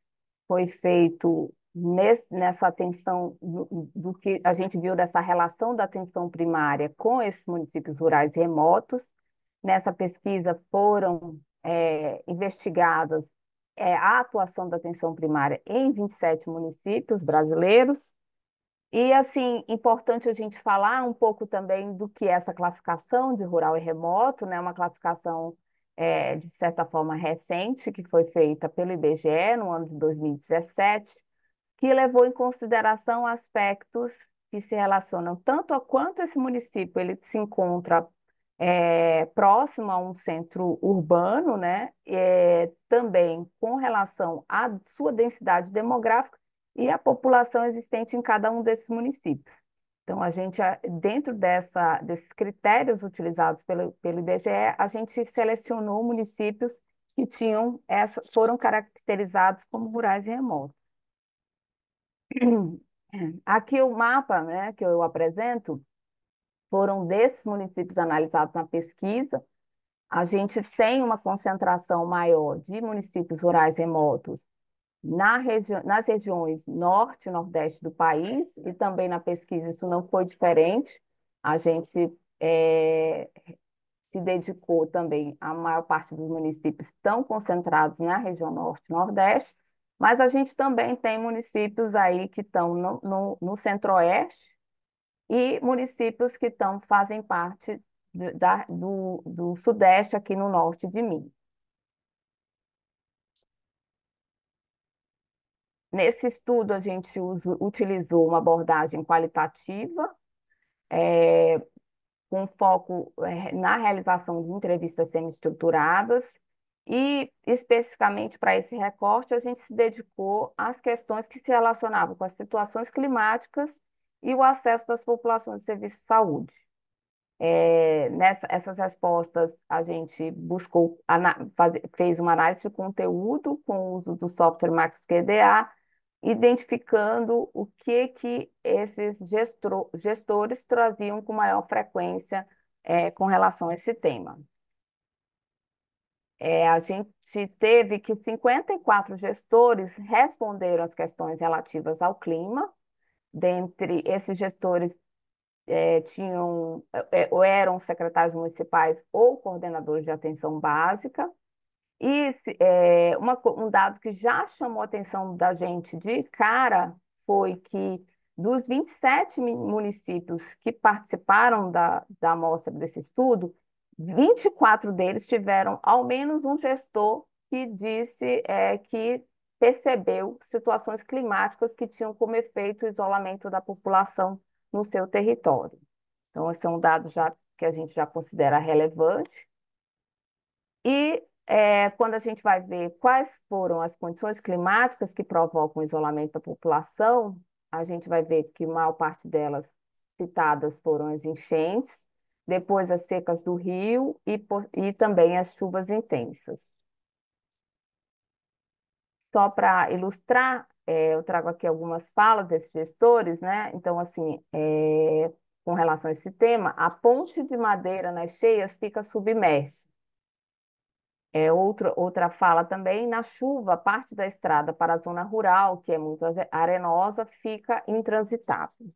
foi feito nessa atenção, do que a gente viu dessa relação da atenção primária com esses municípios rurais remotos. Nessa pesquisa foram investigadas a atuação da atenção primária em 27 municípios brasileiros. E, assim, importante a gente falar um pouco também do que é essa classificação de rural e remoto, né? Uma classificação, de certa forma, recente, que foi feita pelo IBGE no ano de 2017, que levou em consideração aspectos que se relacionam tanto a quanto esse município ele se encontra próximo a um centro urbano, né? Também com relação à sua densidade demográfica e a população existente em cada um desses municípios. Então, a gente, dentro desses critérios utilizados pelo IBGE, a gente selecionou municípios que foram caracterizados como rurais e remotos. Aqui o mapa, né, que eu apresento foram desses municípios analisados na pesquisa. A gente tem uma concentração maior de municípios rurais remotos nas regiões norte e nordeste do país, e também na pesquisa isso não foi diferente. A gente se dedicou também, a maior parte dos municípios estão concentrados na região norte e nordeste, mas a gente também tem municípios aí que estão no centro-oeste e municípios que fazem parte do sudeste aqui no norte de Minas. Nesse estudo, a gente utilizou uma abordagem qualitativa, com foco na realização de entrevistas semi-estruturadas, e, especificamente para esse recorte, a gente se dedicou às questões que se relacionavam com as situações climáticas e o acesso das populações de serviço de saúde. Essas respostas, a gente buscou, fez uma análise de conteúdo com o uso do software MaxQDA, identificando o que esses gestores traziam com maior frequência com relação a esse tema. A gente teve que 54 gestores responderam às questões relativas ao clima. Dentre esses gestores, ou eram secretários municipais ou coordenadores de atenção básica. E um dado que já chamou a atenção da gente de cara foi que dos 27 municípios que participaram da amostra desse estudo, 24 deles tiveram ao menos um gestor que disse que percebeu situações climáticas que tinham como efeito o isolamento da população no seu território. Então, esse é um dado que a gente já considera relevante. E quando a gente vai ver quais foram as condições climáticas que provocam o isolamento da população, a gente vai ver que a maior parte delas citadas foram as enchentes, depois as secas do rio e também as chuvas intensas. Só para ilustrar, eu trago aqui algumas falas desses gestores, né? Então, assim, com relação a esse tema, a ponte de madeira nas cheias fica submersa. Outra fala também, na chuva, parte da estrada para a zona rural, que é muito arenosa, fica intransitável.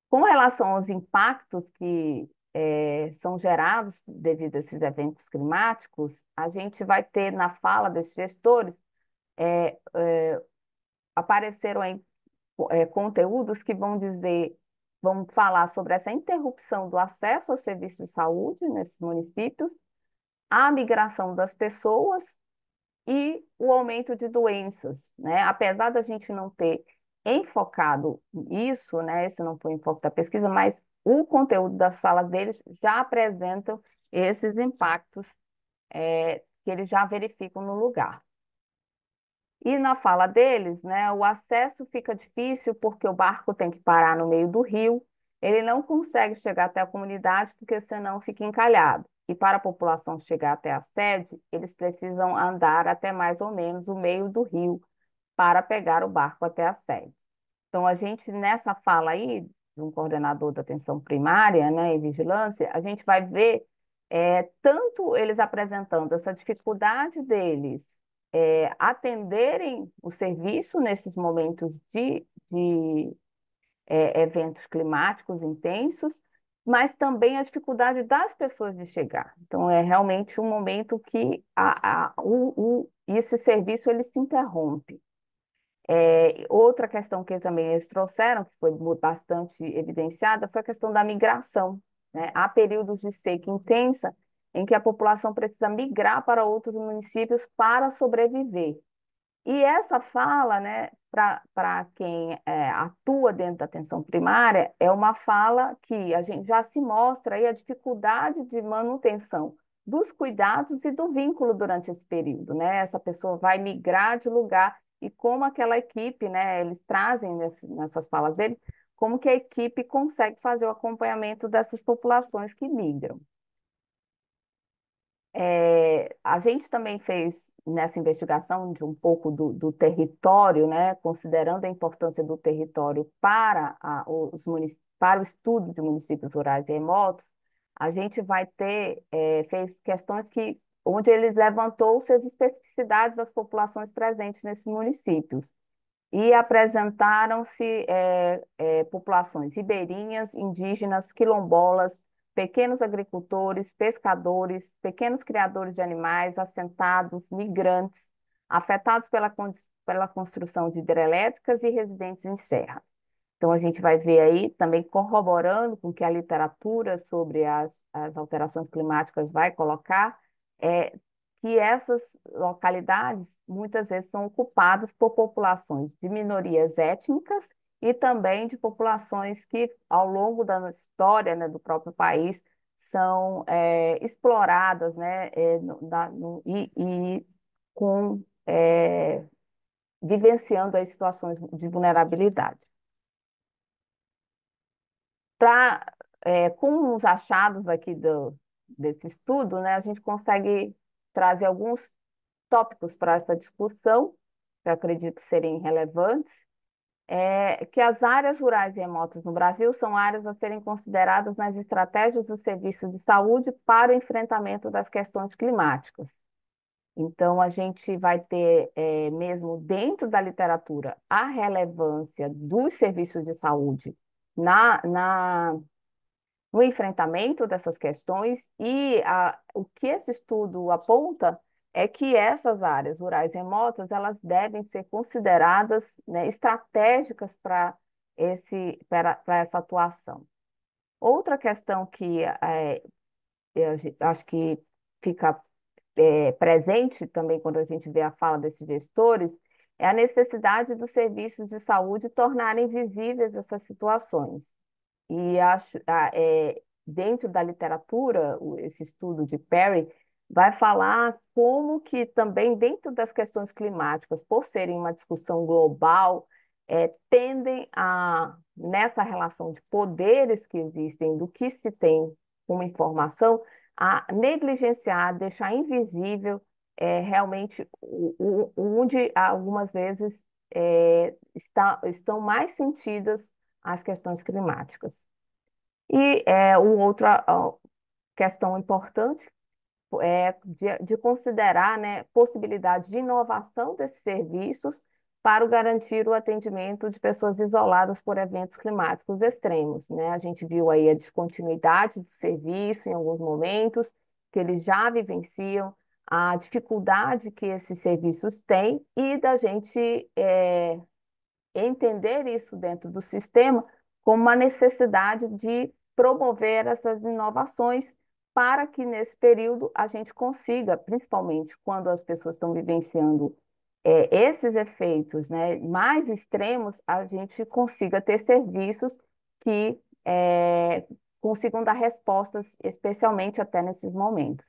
Com relação aos impactos que são gerados devido a esses eventos climáticos, a gente vai ter na fala desses gestores, apareceram aí conteúdos que vão falar sobre essa interrupção do acesso ao serviço de saúde nesses municípios, a migração das pessoas e o aumento de doenças, né? Apesar da gente não ter enfocado isso, né? Esse não foi o enfoque da pesquisa, mas o conteúdo das falas deles já apresentam esses impactos que eles já verificam no lugar. E na fala deles, né, o acesso fica difícil porque o barco tem que parar no meio do rio, ele não consegue chegar até a comunidade porque senão fica encalhado. E para a população chegar até a sede, eles precisam andar até mais ou menos o meio do rio para pegar o barco até a sede. Então, a gente, nessa fala aí, de um coordenador da atenção primária, né, e vigilância, a gente vai ver tanto eles apresentando essa dificuldade deles atenderem o serviço nesses momentos de eventos climáticos intensos, mas também a dificuldade das pessoas de chegar. Então, é realmente um momento que esse serviço ele se interrompe. Outra questão que também eles trouxeram, que foi bastante evidenciada, foi a questão da migração, né? Há períodos de seca intensa em que a população precisa migrar para outros municípios para sobreviver. E essa fala, né, para quem atua dentro da atenção primária, é uma fala que a gente já se mostra aí a dificuldade de manutenção dos cuidados e do vínculo durante esse período, né? Essa pessoa vai migrar de lugar e como aquela equipe, né, eles trazem nessas falas dele, como que a equipe consegue fazer o acompanhamento dessas populações que migram. A gente também fez nessa investigação de um pouco do território, né, considerando a importância do território para, para o estudo de municípios rurais e remotos, a gente vai ter, fez questões onde eles levantou-se as especificidades das populações presentes nesses municípios e apresentaram-se populações ribeirinhas, indígenas, quilombolas, pequenos agricultores, pescadores, pequenos criadores de animais, assentados, migrantes, afetados pela construção de hidrelétricas e residentes em serras. Então, a gente vai ver aí, também corroborando com o que a literatura sobre as alterações climáticas vai colocar, é, que essas localidades muitas vezes são ocupadas por populações de minorias étnicas e também de populações que, ao longo da história, né, do próprio país, são exploradas, né, e com, vivenciando as situações de vulnerabilidade. Com os achados aqui desse estudo, né, a gente consegue trazer alguns tópicos para essa discussão, que eu acredito serem relevantes, que as áreas rurais e remotas no Brasil são áreas a serem consideradas nas estratégias do serviço de saúde para o enfrentamento das questões climáticas. Então, a gente vai ter, mesmo dentro da literatura, a relevância dos serviços de saúde no enfrentamento dessas questões e o que esse estudo aponta é que essas áreas rurais remotas elas devem ser consideradas, né, estratégicas para essa atuação. Outra questão que eu acho que fica presente também quando a gente vê a fala desses gestores é a necessidade dos serviços de saúde tornarem visíveis essas situações. E acho, dentro da literatura, esse estudo de Perry vai falar como que também dentro das questões climáticas, por serem uma discussão global, tendem nessa relação de poderes que existem, do que se tem como informação, a negligenciar, deixar invisível realmente onde algumas vezes estão mais sentidas as questões climáticas. E uma outra questão importante é de considerar, né, possibilidade de inovação desses serviços para garantir o atendimento de pessoas isoladas por eventos climáticos extremos, né? A gente viu aí a descontinuidade do serviço em alguns momentos, que eles já vivenciam, a dificuldade que esses serviços têm e da gente entender isso dentro do sistema como uma necessidade de promover essas inovações para que nesse período a gente consiga, principalmente quando as pessoas estão vivenciando esses efeitos, né, mais extremos, a gente consiga ter serviços que consigam dar respostas, especialmente até nesses momentos.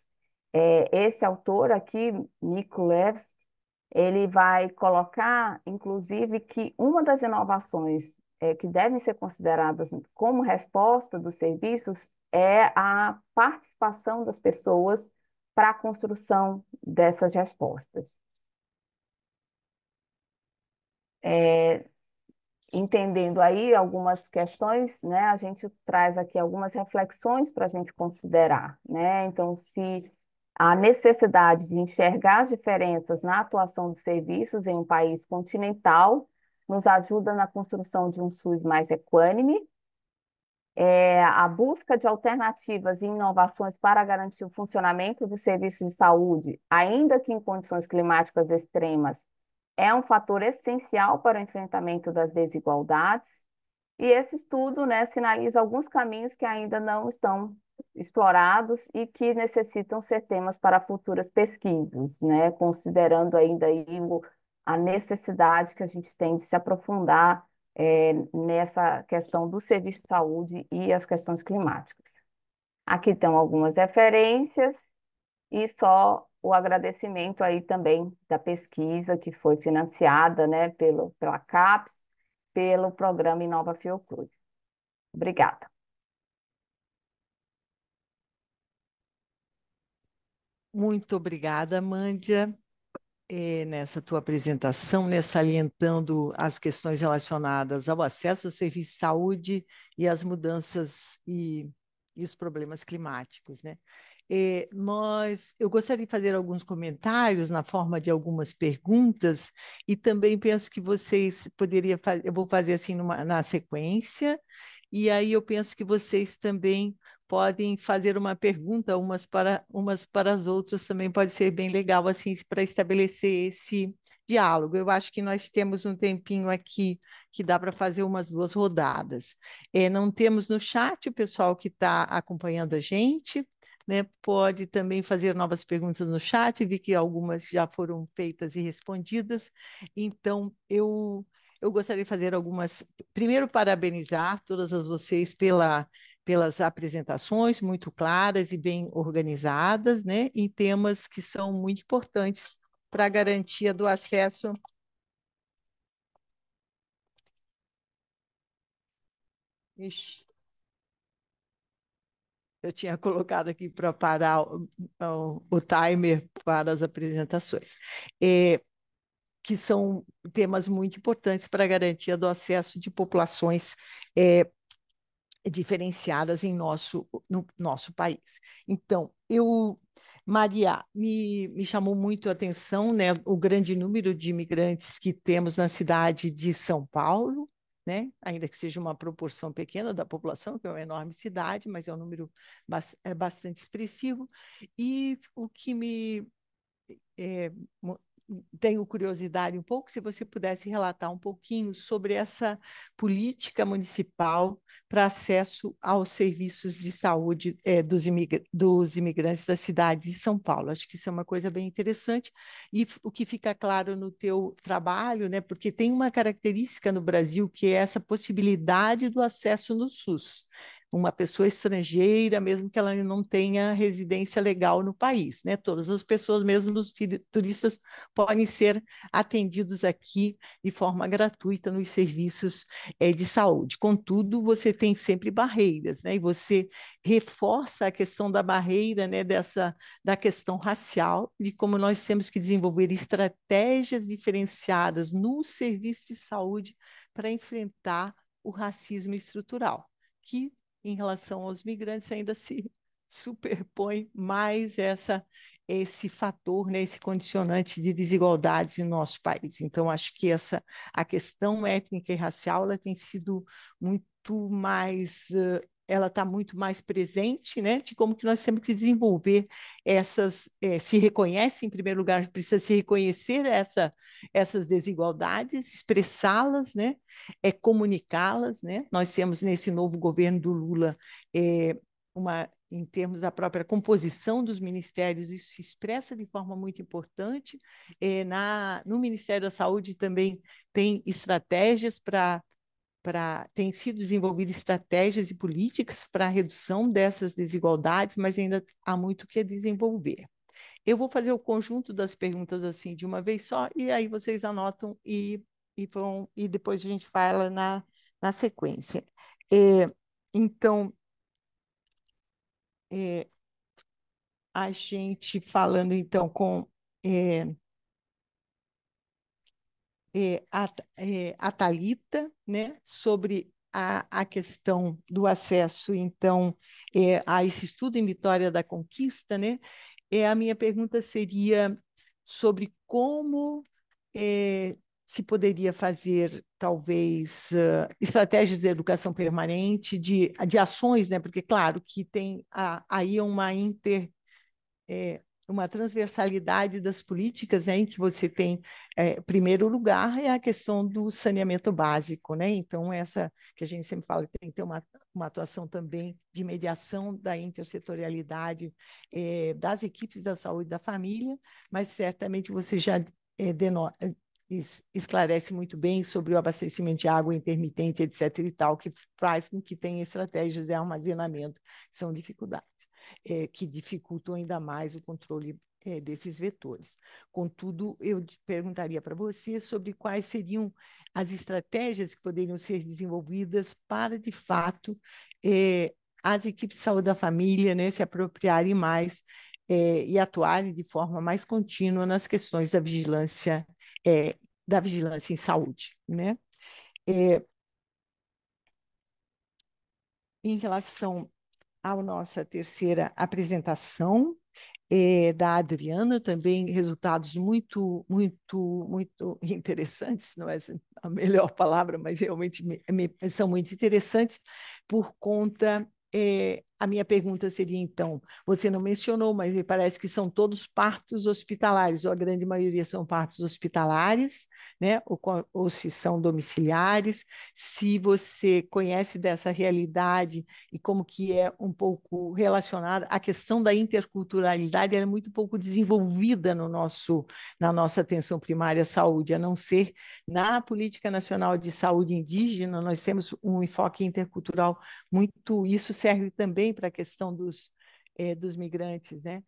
Esse autor aqui, Nicholas, ele vai colocar, inclusive, que uma das inovações que devem ser consideradas como resposta dos serviços é a participação das pessoas para a construção dessas respostas. Entendendo aí algumas questões, né, a gente traz aqui algumas reflexões para a gente considerar, né? Então, se a necessidade de enxergar as diferenças na atuação dos serviços em um país continental nos ajuda na construção de um SUS mais equânime, a busca de alternativas e inovações para garantir o funcionamento dos serviços de saúde, ainda que em condições climáticas extremas, é um fator essencial para o enfrentamento das desigualdades. E esse estudo, né, sinaliza alguns caminhos que ainda não estão explorados e que necessitam ser temas para futuras pesquisas, né, considerando ainda aí a necessidade que a gente tem de se aprofundar nessa questão do serviço de saúde e as questões climáticas. Aqui estão algumas referências e só o agradecimento aí também da pesquisa que foi financiada, né, pela CAPES, pelo programa Inova Fiocruz. Obrigada. Muito obrigada, Mândia, nessa tua apresentação, né, salientando as questões relacionadas ao acesso ao serviço de saúde e as mudanças e os problemas climáticos, né? Eu gostaria de fazer alguns comentários na forma de algumas perguntas e também penso que vocês poderiam fazer, eu vou fazer assim na sequência, e aí eu penso que vocês também podem fazer uma pergunta umas para as outras, também pode ser bem legal assim para estabelecer esse diálogo. Eu acho que nós temos um tempinho aqui que dá para fazer umas 2 rodadas. Não temos no chat o pessoal que está acompanhando a gente, né? Pode também fazer novas perguntas no chat, vi que algumas já foram feitas e respondidas. Então, eu gostaria de fazer algumas. Primeiro, parabenizar todas vocês pelas apresentações muito claras e bem organizadas, né? Em temas que são muito importantes para a garantia do acesso. Ixi, eu tinha colocado aqui para parar o timer para as apresentações. Que são temas muito importantes para a garantia do acesso de populações diferenciadas no nosso país. Então, Maria, me chamou muito a atenção, né, o grande número de imigrantes que temos na cidade de São Paulo, né, ainda que seja uma proporção pequena da população, que é uma enorme cidade, mas é um número bastante expressivo. E o que é, tenho curiosidade um pouco, se você pudesse relatar um pouquinho sobre essa política municipal para acesso aos serviços de saúde dos imigrantes da cidade de São Paulo. Acho que isso é uma coisa bem interessante e o que fica claro no teu trabalho, né, porque tem uma característica no Brasil que é essa possibilidade do acesso no SUS. Uma pessoa estrangeira, mesmo que ela não tenha residência legal no país, né? Todas as pessoas, mesmo os turistas, podem ser atendidos aqui de forma gratuita nos serviços de saúde. Contudo, você tem sempre barreiras, né? E você reforça a questão da barreira, né? Da questão racial, de como nós temos que desenvolver estratégias diferenciadas no serviço de saúde para enfrentar o racismo estrutural, que em relação aos migrantes ainda se superpõe mais esse fator, né, esse condicionante de desigualdades no nosso país. Então, acho que a questão étnica e racial ela tem sido muito mais ela está muito mais presente, né, de como que nós temos que desenvolver se reconhece, em primeiro lugar, precisa se reconhecer essas desigualdades, expressá-las, né, comunicá-las, né. Nós temos nesse novo governo do Lula em termos da própria composição dos ministérios, isso se expressa de forma muito importante. No Ministério da Saúde também tem estratégias têm sido desenvolvidas estratégias e políticas para a redução dessas desigualdades, mas ainda há muito que desenvolver. Eu vou fazer o conjunto das perguntas assim de uma vez só, e aí vocês anotam e depois a gente fala na sequência. Então, a gente falando então com a Thalita, né, sobre a questão do acesso, então, a esse estudo em Vitória da Conquista, né, a minha pergunta seria sobre como se poderia fazer, talvez, estratégias de educação permanente, de ações, né, porque, claro, que tem aí uma transversalidade das políticas, né, em que você tem, primeiro lugar, é a questão do saneamento básico, né? Então, essa que a gente sempre fala, tem que ter uma atuação também de mediação da intersetorialidade das equipes da saúde da família, mas certamente você já esclarece muito bem sobre o abastecimento de água intermitente, etc. e tal, que faz com que tenha estratégias de armazenamento, que são dificuldades, que dificultam ainda mais o controle desses vetores. Contudo, eu perguntaria para você sobre quais seriam as estratégias que poderiam ser desenvolvidas para, de fato, as equipes de saúde da família, né, se apropriarem mais e atuarem de forma mais contínua nas questões da vigilância em saúde, né? Em relação à nossa terceira apresentação, da Adriana, também resultados muito interessantes, não é a melhor palavra, mas realmente são muito interessantes por conta. A minha pergunta seria, então, você não mencionou, mas me parece que são todos partos hospitalares, ou a grande maioria são partos hospitalares, né? Ou se são domiciliares. Se você conhece dessa realidade e como que é um pouco relacionada, a questão da interculturalidade é muito pouco desenvolvida na nossa atenção primária à saúde, a não ser na Política Nacional de Saúde Indígena, nós temos um enfoque intercultural muito, isso serve também para a questão dos migrantes, né?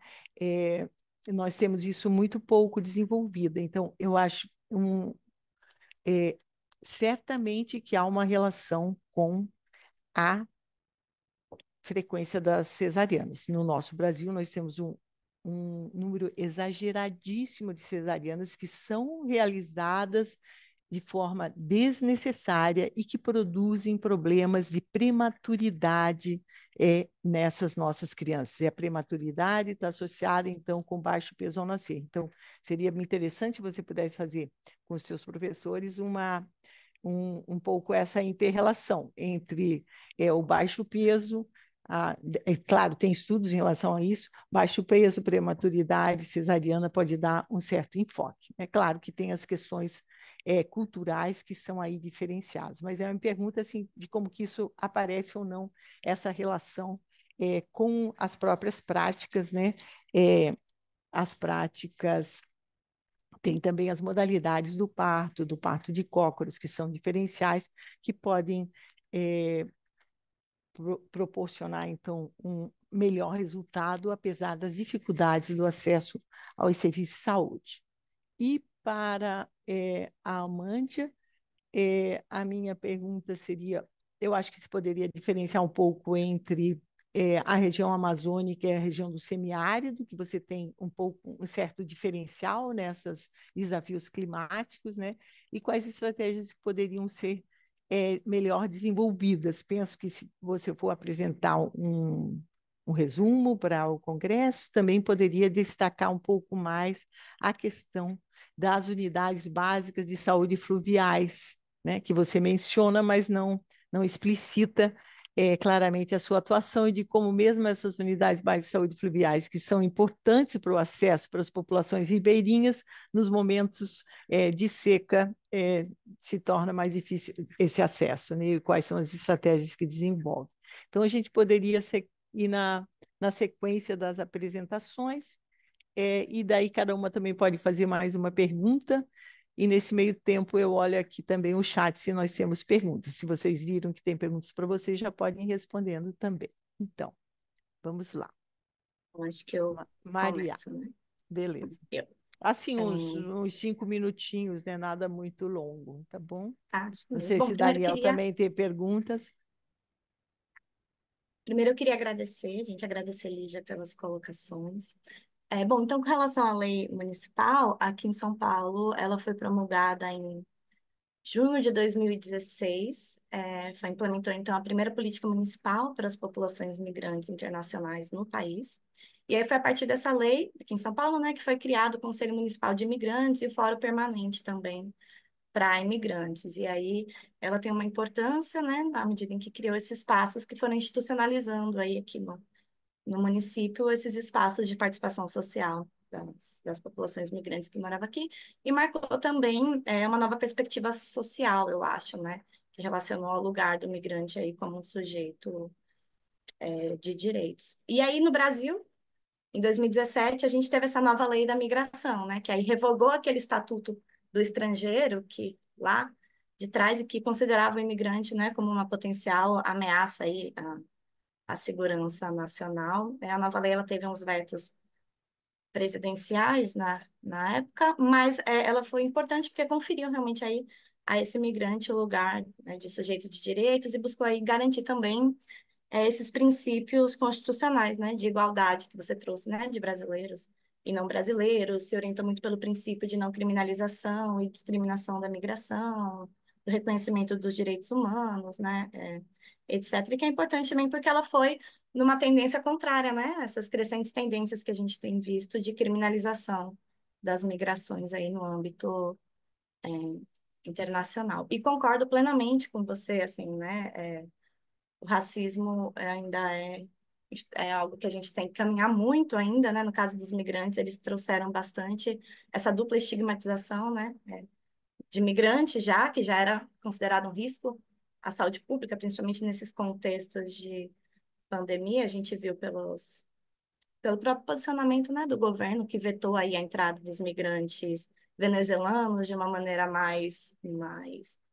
Nós temos isso muito pouco desenvolvido, então eu acho certamente que há uma relação com a frequência das cesarianas. No nosso Brasil, nós temos um número exageradíssimo de cesarianas que são realizadas de forma desnecessária e que produzem problemas de prematuridade nessas nossas crianças. E a prematuridade está associada, então, com baixo peso ao nascer. Então, seria interessante se você pudesse fazer com os seus professores um pouco essa inter-relação entre o baixo peso, claro, tem estudos em relação a isso, baixo peso, prematuridade, cesariana pode dar um certo enfoque. É claro que tem as questões culturais que são aí diferenciadas, mas é uma pergunta assim, de como que isso aparece ou não, essa relação com as próprias práticas, né? As práticas tem também as modalidades do parto de cócoras, que são diferenciais, que podem proporcionar, então, um melhor resultado, apesar das dificuldades do acesso aos serviços de saúde. E para a Amândia, a minha pergunta seria, eu acho que se poderia diferenciar um pouco entre a região amazônica e a região do semiárido, que você tem um certo diferencial nesses desafios climáticos, né? E quais estratégias poderiam ser melhor desenvolvidas. Penso que se você for apresentar um resumo para o Congresso, também poderia destacar um pouco mais a questão das unidades básicas de saúde fluviais, né, que você menciona, mas não explicita claramente a sua atuação e de como mesmo essas unidades básicas de saúde fluviais, que são importantes para o acesso para as populações ribeirinhas, nos momentos de seca, se torna mais difícil esse acesso, né, e quais são as estratégias que desenvolve. Então, a gente poderia ir na sequência das apresentações, e daí cada uma também pode fazer mais uma pergunta, e nesse meio tempo eu olho aqui também o chat se nós temos perguntas. Se vocês viram que tem perguntas para vocês, já podem ir respondendo também. Então, vamos lá. Eu acho que eu Maria, começo, né? beleza. Eu. Assim, uns 5 minutinhos, né? Nada muito longo, tá bom? Acho Não mesmo. sei Bom, se Daniel também tem perguntas. primeiro eu queria agradecer, gente, agradecer, Lígia, pelas colocações. Bom, então, com relação à lei municipal, aqui em São Paulo, ela foi promulgada em junho de 2016, implementou, então, a primeira política municipal para as populações migrantes internacionais no país. E aí foi a partir dessa lei, aqui em São Paulo, né, que foi criado o Conselho Municipal de Imigrantes e o Fórum Permanente também para imigrantes. E aí ela tem uma importância, né, na medida em que criou esses espaços que foram institucionalizando aí aqui no município esses espaços de participação social das populações migrantes que moravam aqui, e marcou também uma nova perspectiva social, eu acho, né, que relacionou ao lugar do migrante aí como um sujeito de direitos. E aí, no Brasil, em 2017, a gente teve essa nova lei da migração, né, que aí revogou aquele estatuto do estrangeiro que lá de trás e que considerava o imigrante, né, como uma potencial ameaça aí à segurança nacional. A nova lei ela teve uns vetos presidenciais na época, mas ela foi importante porque conferiu realmente aí a esse imigrante o lugar, né, de sujeito de direitos e buscou aí garantir também esses princípios constitucionais, né, de igualdade que você trouxe, né, de brasileiros e não brasileiros, se orientou muito pelo princípio de não criminalização e discriminação da migração, do reconhecimento dos direitos humanos, né, etc. E que é importante também porque ela foi numa tendência contrária, né, essas crescentes tendências que a gente tem visto de criminalização das migrações aí no âmbito é, internacional. E concordo plenamente com você, assim, né, o racismo ainda é algo que a gente tem que caminhar muito ainda, né? No caso dos migrantes, eles trouxeram bastante essa dupla estigmatização, né? De migrante já, que já era considerado um risco à saúde pública, principalmente nesses contextos de pandemia, a gente viu pelo próprio posicionamento, né, do governo, que vetou aí a entrada dos migrantes venezuelanos de uma maneira mais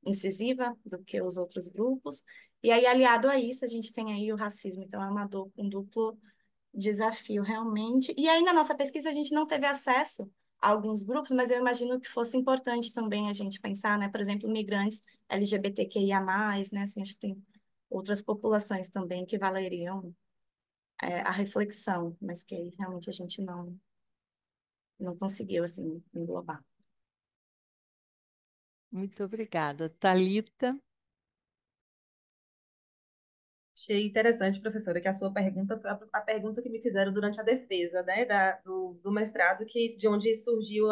incisiva do que os outros grupos. E aí, aliado a isso, a gente tem aí o racismo. Então, é um duplo desafio, realmente. E aí, na nossa pesquisa, a gente não teve acesso a alguns grupos, mas eu imagino que fosse importante também a gente pensar, né? Por exemplo, migrantes LGBTQIA+, né? Assim, acho que tem outras populações também que valeriam a reflexão, mas que aí realmente a gente não conseguiu, assim, englobar. Muito obrigada. Thalita? Achei interessante, professora, que a sua pergunta foi a pergunta que me fizeram durante a defesa, né, do mestrado, de onde surgiu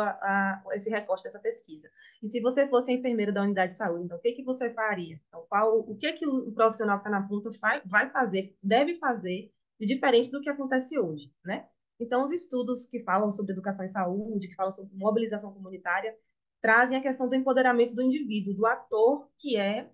esse recorte dessa pesquisa. E se você fosse a enfermeira da unidade de saúde, então, o que que você faria? Então, o que que o profissional que está na ponta vai fazer, deve fazer, de diferente do que acontece hoje, né? Então, os estudos que falam sobre educação em saúde, que falam sobre mobilização comunitária, trazem a questão do empoderamento do indivíduo, do ator que é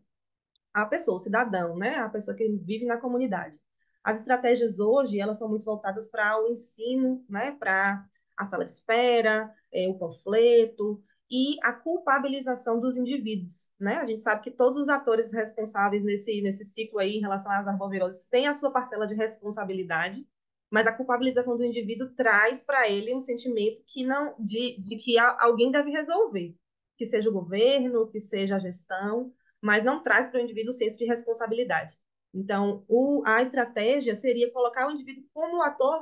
a pessoa, o cidadão, né? A pessoa que vive na comunidade. As estratégias hoje, elas são muito voltadas para o ensino, né? Para a sala de espera, o panfleto e a culpabilização dos indivíduos, né? A gente sabe que todos os atores responsáveis nesse ciclo aí em relação às arboviroses têm a sua parcela de responsabilidade, mas a culpabilização do indivíduo traz para ele um sentimento que não de que alguém deve resolver, que seja o governo, que seja a gestão, mas não traz para o indivíduo o senso de responsabilidade. Então, a estratégia seria colocar o indivíduo como ator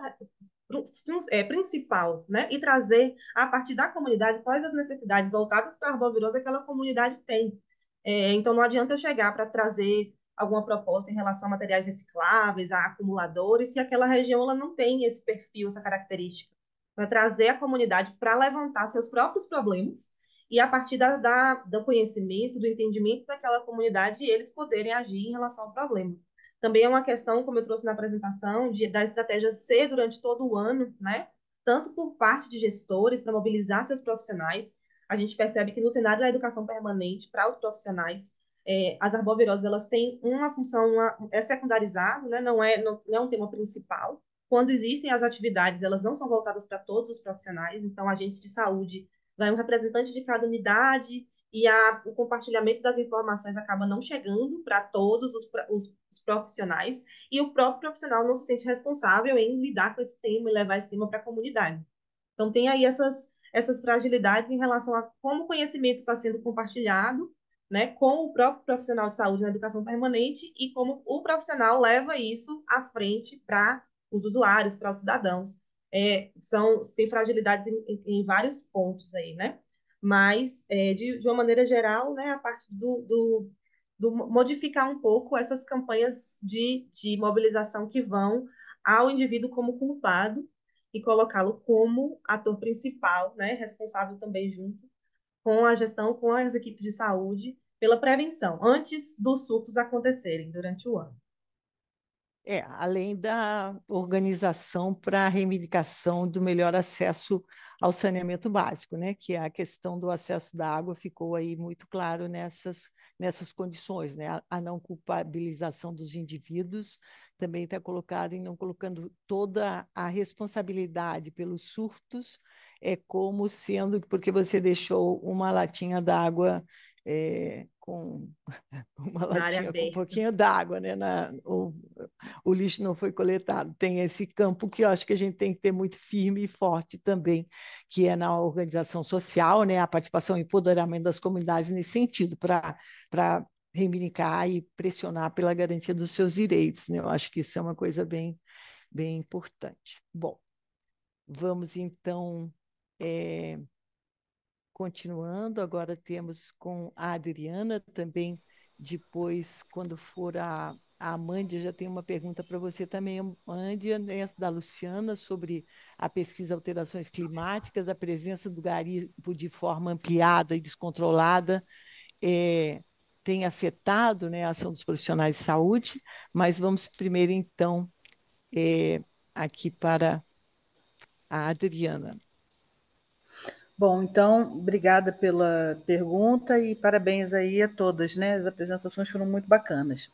principal, né? E trazer, a partir da comunidade, quais as necessidades voltadas para a arbovirose aquela comunidade tem. Então, não adianta eu chegar para trazer alguma proposta em relação a materiais recicláveis, a acumuladores, se aquela região ela não tem esse perfil, essa característica. Para trazer a comunidade para levantar seus próprios problemas e a partir do conhecimento, do entendimento daquela comunidade, eles poderem agir em relação ao problema. Também é uma questão, como eu trouxe na apresentação, da estratégia ser durante todo o ano, né? Tanto por parte de gestores, para mobilizar seus profissionais. A gente percebe que no cenário da educação permanente, para os profissionais, as arboviroses elas têm uma função, é secundarizado, né? Não é um tema principal. Quando existem as atividades, elas não são voltadas para todos os profissionais, então agentes de saúde vai um representante de cada unidade e o compartilhamento das informações acaba não chegando para todos os profissionais e o próprio profissional não se sente responsável em lidar com esse tema e levar esse tema para a comunidade. Então, tem aí essas fragilidades em relação a como o conhecimento está sendo compartilhado, né, com o próprio profissional de saúde na educação permanente e como o profissional leva isso à frente para os usuários, para os cidadãos. Tem fragilidades em vários pontos aí, né? Mas, de uma maneira geral, né, a parte do modificar um pouco essas campanhas de mobilização que vão ao indivíduo como culpado e colocá-lo como ator principal, né, responsável também junto com a gestão, com as equipes de saúde, pela prevenção, antes dos surtos acontecerem durante o ano. Além da organização para a reivindicação do melhor acesso ao saneamento básico, né? Que a questão do acesso da água ficou aí muito claro nessas condições, né? A não culpabilização dos indivíduos também está colocada em não colocando toda a responsabilidade pelos surtos, como sendo porque você deixou uma latinha d'água com uma Na área latinha com um aberta. pouquinho d'água, né? O lixo não foi coletado. Tem esse campo que eu acho que a gente tem que ter muito firme e forte também, que é na organização social, né? A participação e empoderamento das comunidades nesse sentido, para reivindicar e pressionar pela garantia dos seus direitos, né? Eu acho que isso é uma coisa bem, bem importante. Bom, vamos então continuando. Agora temos com a Adriana também. Depois, quando for a Amândia, já tem uma pergunta para você também, Amândia, essa da Luciana, sobre a pesquisa Alterações Climáticas, a presença do garimpo de forma ampliada e descontrolada tem afetado, né, a ação dos profissionais de saúde, mas vamos primeiro, então, aqui para a Adriana. Bom, então, obrigada pela pergunta e parabéns aí a todas, né? As apresentações foram muito bacanas.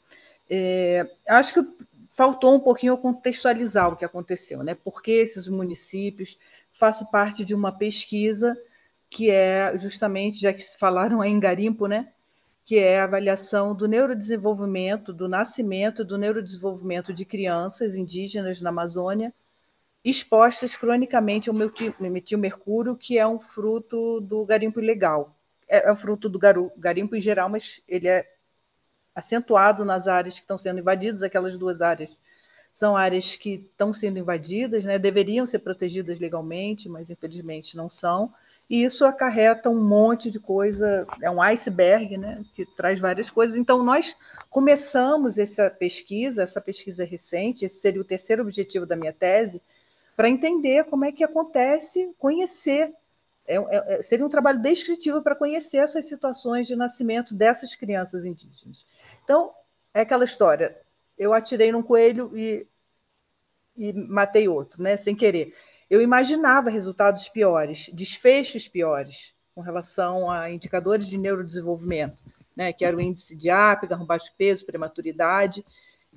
Acho que faltou um pouquinho eu contextualizar o que aconteceu, né? Porque esses municípios, faço parte de uma pesquisa que é justamente, já que se falaram em garimpo, né? Que é a avaliação do neurodesenvolvimento, do nascimento e do neurodesenvolvimento de crianças indígenas na Amazônia, expostas cronicamente ao metilmercúrio, que é um fruto do garimpo ilegal. É um fruto do garimpo em geral, mas ele é acentuado nas áreas que estão sendo invadidas. Aquelas duas áreas são áreas que estão sendo invadidas, né? Deveriam ser protegidas legalmente, mas infelizmente não são. E isso acarreta um monte de coisa, é um iceberg, né? Que traz várias coisas. Então, nós começamos essa pesquisa recente, esse seria o terceiro objetivo da minha tese, para entender como é que acontece, conhecer. Seria um trabalho descritivo para conhecer essas situações de nascimento dessas crianças indígenas. Então, é aquela história, eu atirei num coelho e matei outro, né, sem querer. Eu imaginava resultados piores, desfechos piores, com relação a indicadores de neurodesenvolvimento, né, que era o índice de Apgar, baixo peso, prematuridade,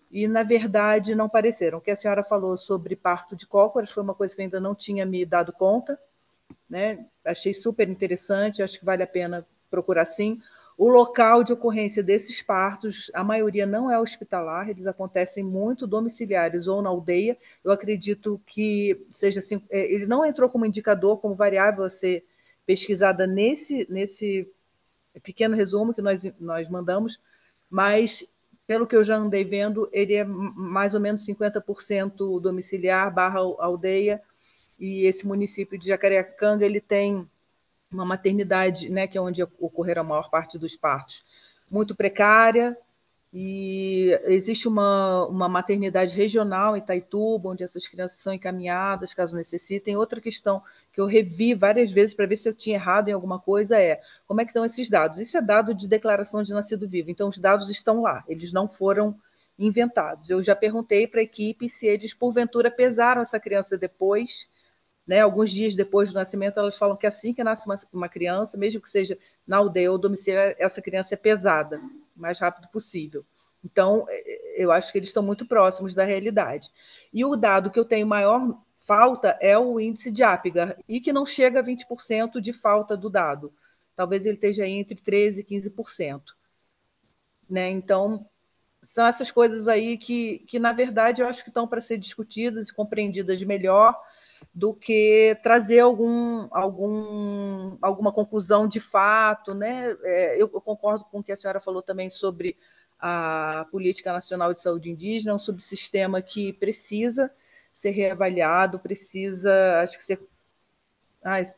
e, na verdade, não pareceram. O que a senhora falou sobre parto de cócoras foi uma coisa que eu ainda não tinha me dado conta, né? Achei super interessante, acho que vale a pena procurar sim. O local de ocorrência desses partos, a maioria não é hospitalar, eles acontecem muito domiciliares ou na aldeia. Eu acredito que seja assim, ele não entrou como indicador, como variável a ser pesquisada nesse pequeno resumo que nós mandamos, mas pelo que eu já andei vendo, ele é mais ou menos 50% domiciliar barra aldeia, e esse município de Jacareacanga, ele tem uma maternidade, né, que é onde ocorreram a maior parte dos partos, muito precária, e existe uma maternidade regional em Itaituba, onde essas crianças são encaminhadas, caso necessitem. Outra questão que eu revi várias vezes para ver se eu tinha errado em alguma coisa é como é que estão esses dados. Isso é dado de declaração de nascido vivo, então os dados estão lá, eles não foram inventados. Eu já perguntei para a equipe se eles, porventura, pesaram essa criança depois, né? Alguns dias depois do nascimento, elas falam que assim que nasce uma criança, mesmo que seja na aldeia ou domicílio, essa criança é pesada, o mais rápido possível. Então, eu acho que eles estão muito próximos da realidade. E o dado que eu tenho maior falta é o índice de Apgar, e que não chega a 20% de falta do dado. Talvez ele esteja aí entre 13% e 15%. Né? Então, são essas coisas aí que, na verdade, eu acho que estão para ser discutidas e compreendidas melhor do que trazer alguma conclusão de fato. Né? Eu concordo com o que a senhora falou também sobre a Política Nacional de Saúde Indígena, é um subsistema que precisa ser reavaliado, precisa, acho que ser...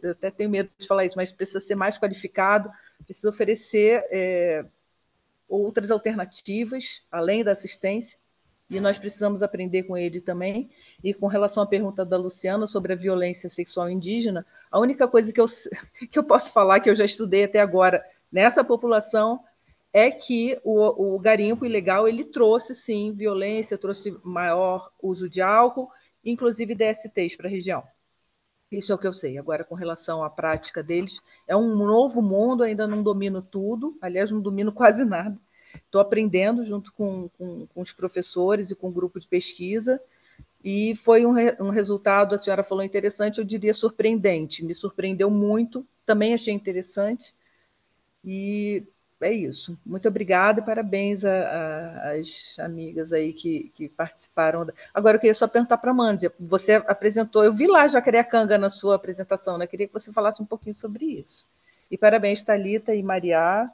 eu até tenho medo de falar isso, mas precisa ser mais qualificado, precisa oferecer outras alternativas, além da assistência, e nós precisamos aprender com ele também. E com relação à pergunta da Luciana sobre a violência sexual indígena, a única coisa que eu posso falar, que eu já estudei até agora nessa população, é que o garimpo ilegal ele trouxe, sim, violência, trouxe maior uso de álcool, inclusive DSTs para a região. Isso é o que eu sei. Agora, com relação à prática deles, é um novo mundo, ainda não domino tudo, aliás, não domino quase nada. Estou aprendendo junto com os professores e com o grupo de pesquisa, e foi um resultado, a senhora falou interessante, eu diria surpreendente, me surpreendeu muito, também achei interessante, e é isso. Muito obrigada e parabéns às amigas aí que participaram. Agora, eu queria só perguntar para a Mândia, você apresentou, eu vi lá Jacareacanga na sua apresentação, né? Queria que você falasse um pouquinho sobre isso. E parabéns, Thalita e Maria,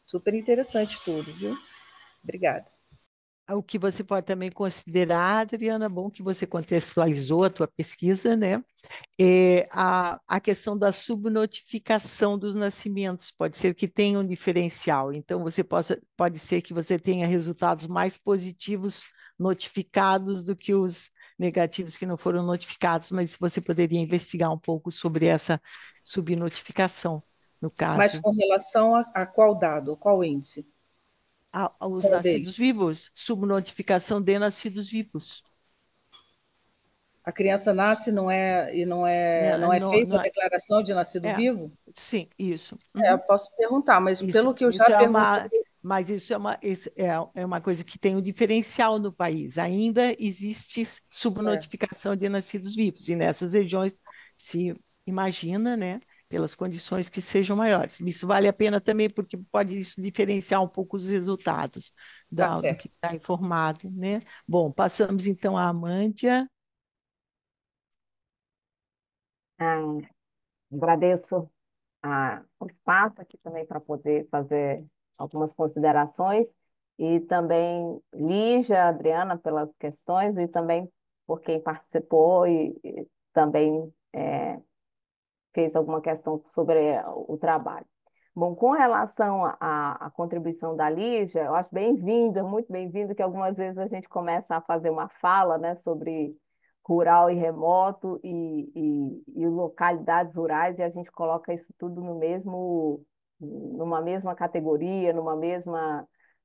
super interessante tudo, viu? Obrigada. O que você pode também considerar, Adriana, bom que você contextualizou a tua pesquisa, né? A questão da subnotificação dos nascimentos. Pode ser que tenha um diferencial. Então, pode ser que você tenha resultados mais positivos notificados do que os negativos que não foram notificados, mas você poderia investigar um pouco sobre essa subnotificação, no Mas caso. com relação a qual dado, qual índice? Aos Qual deles? nascidos vivos, subnotificação de nascidos vivos. A criança nasce e não é Não, feita não a declaração de nascido é, vivo? sim, isso. Eu posso perguntar, mas Isso, pelo que eu já isso é perguntei, mas isso é uma coisa que tem um diferencial no país. Ainda existe é, subnotificação de nascidos vivos, e nessas regiões se imagina, né, pelas condições que sejam maiores. Isso vale a pena também porque pode isso diferenciar um pouco os resultados tá do certo. que está informado, né? Bom, passamos então à Amândia. Ah, agradeço o espaço aqui também para poder fazer algumas considerações e também Lígia, Adriana, pelas questões e também por quem participou e também fez alguma questão sobre o trabalho. Bom, com relação à contribuição da Lígia, eu acho bem-vinda, muito bem-vinda, que algumas vezes a gente começa a fazer uma fala, né, sobre rural e remoto e localidades rurais, e a gente coloca isso tudo numa mesma categoria,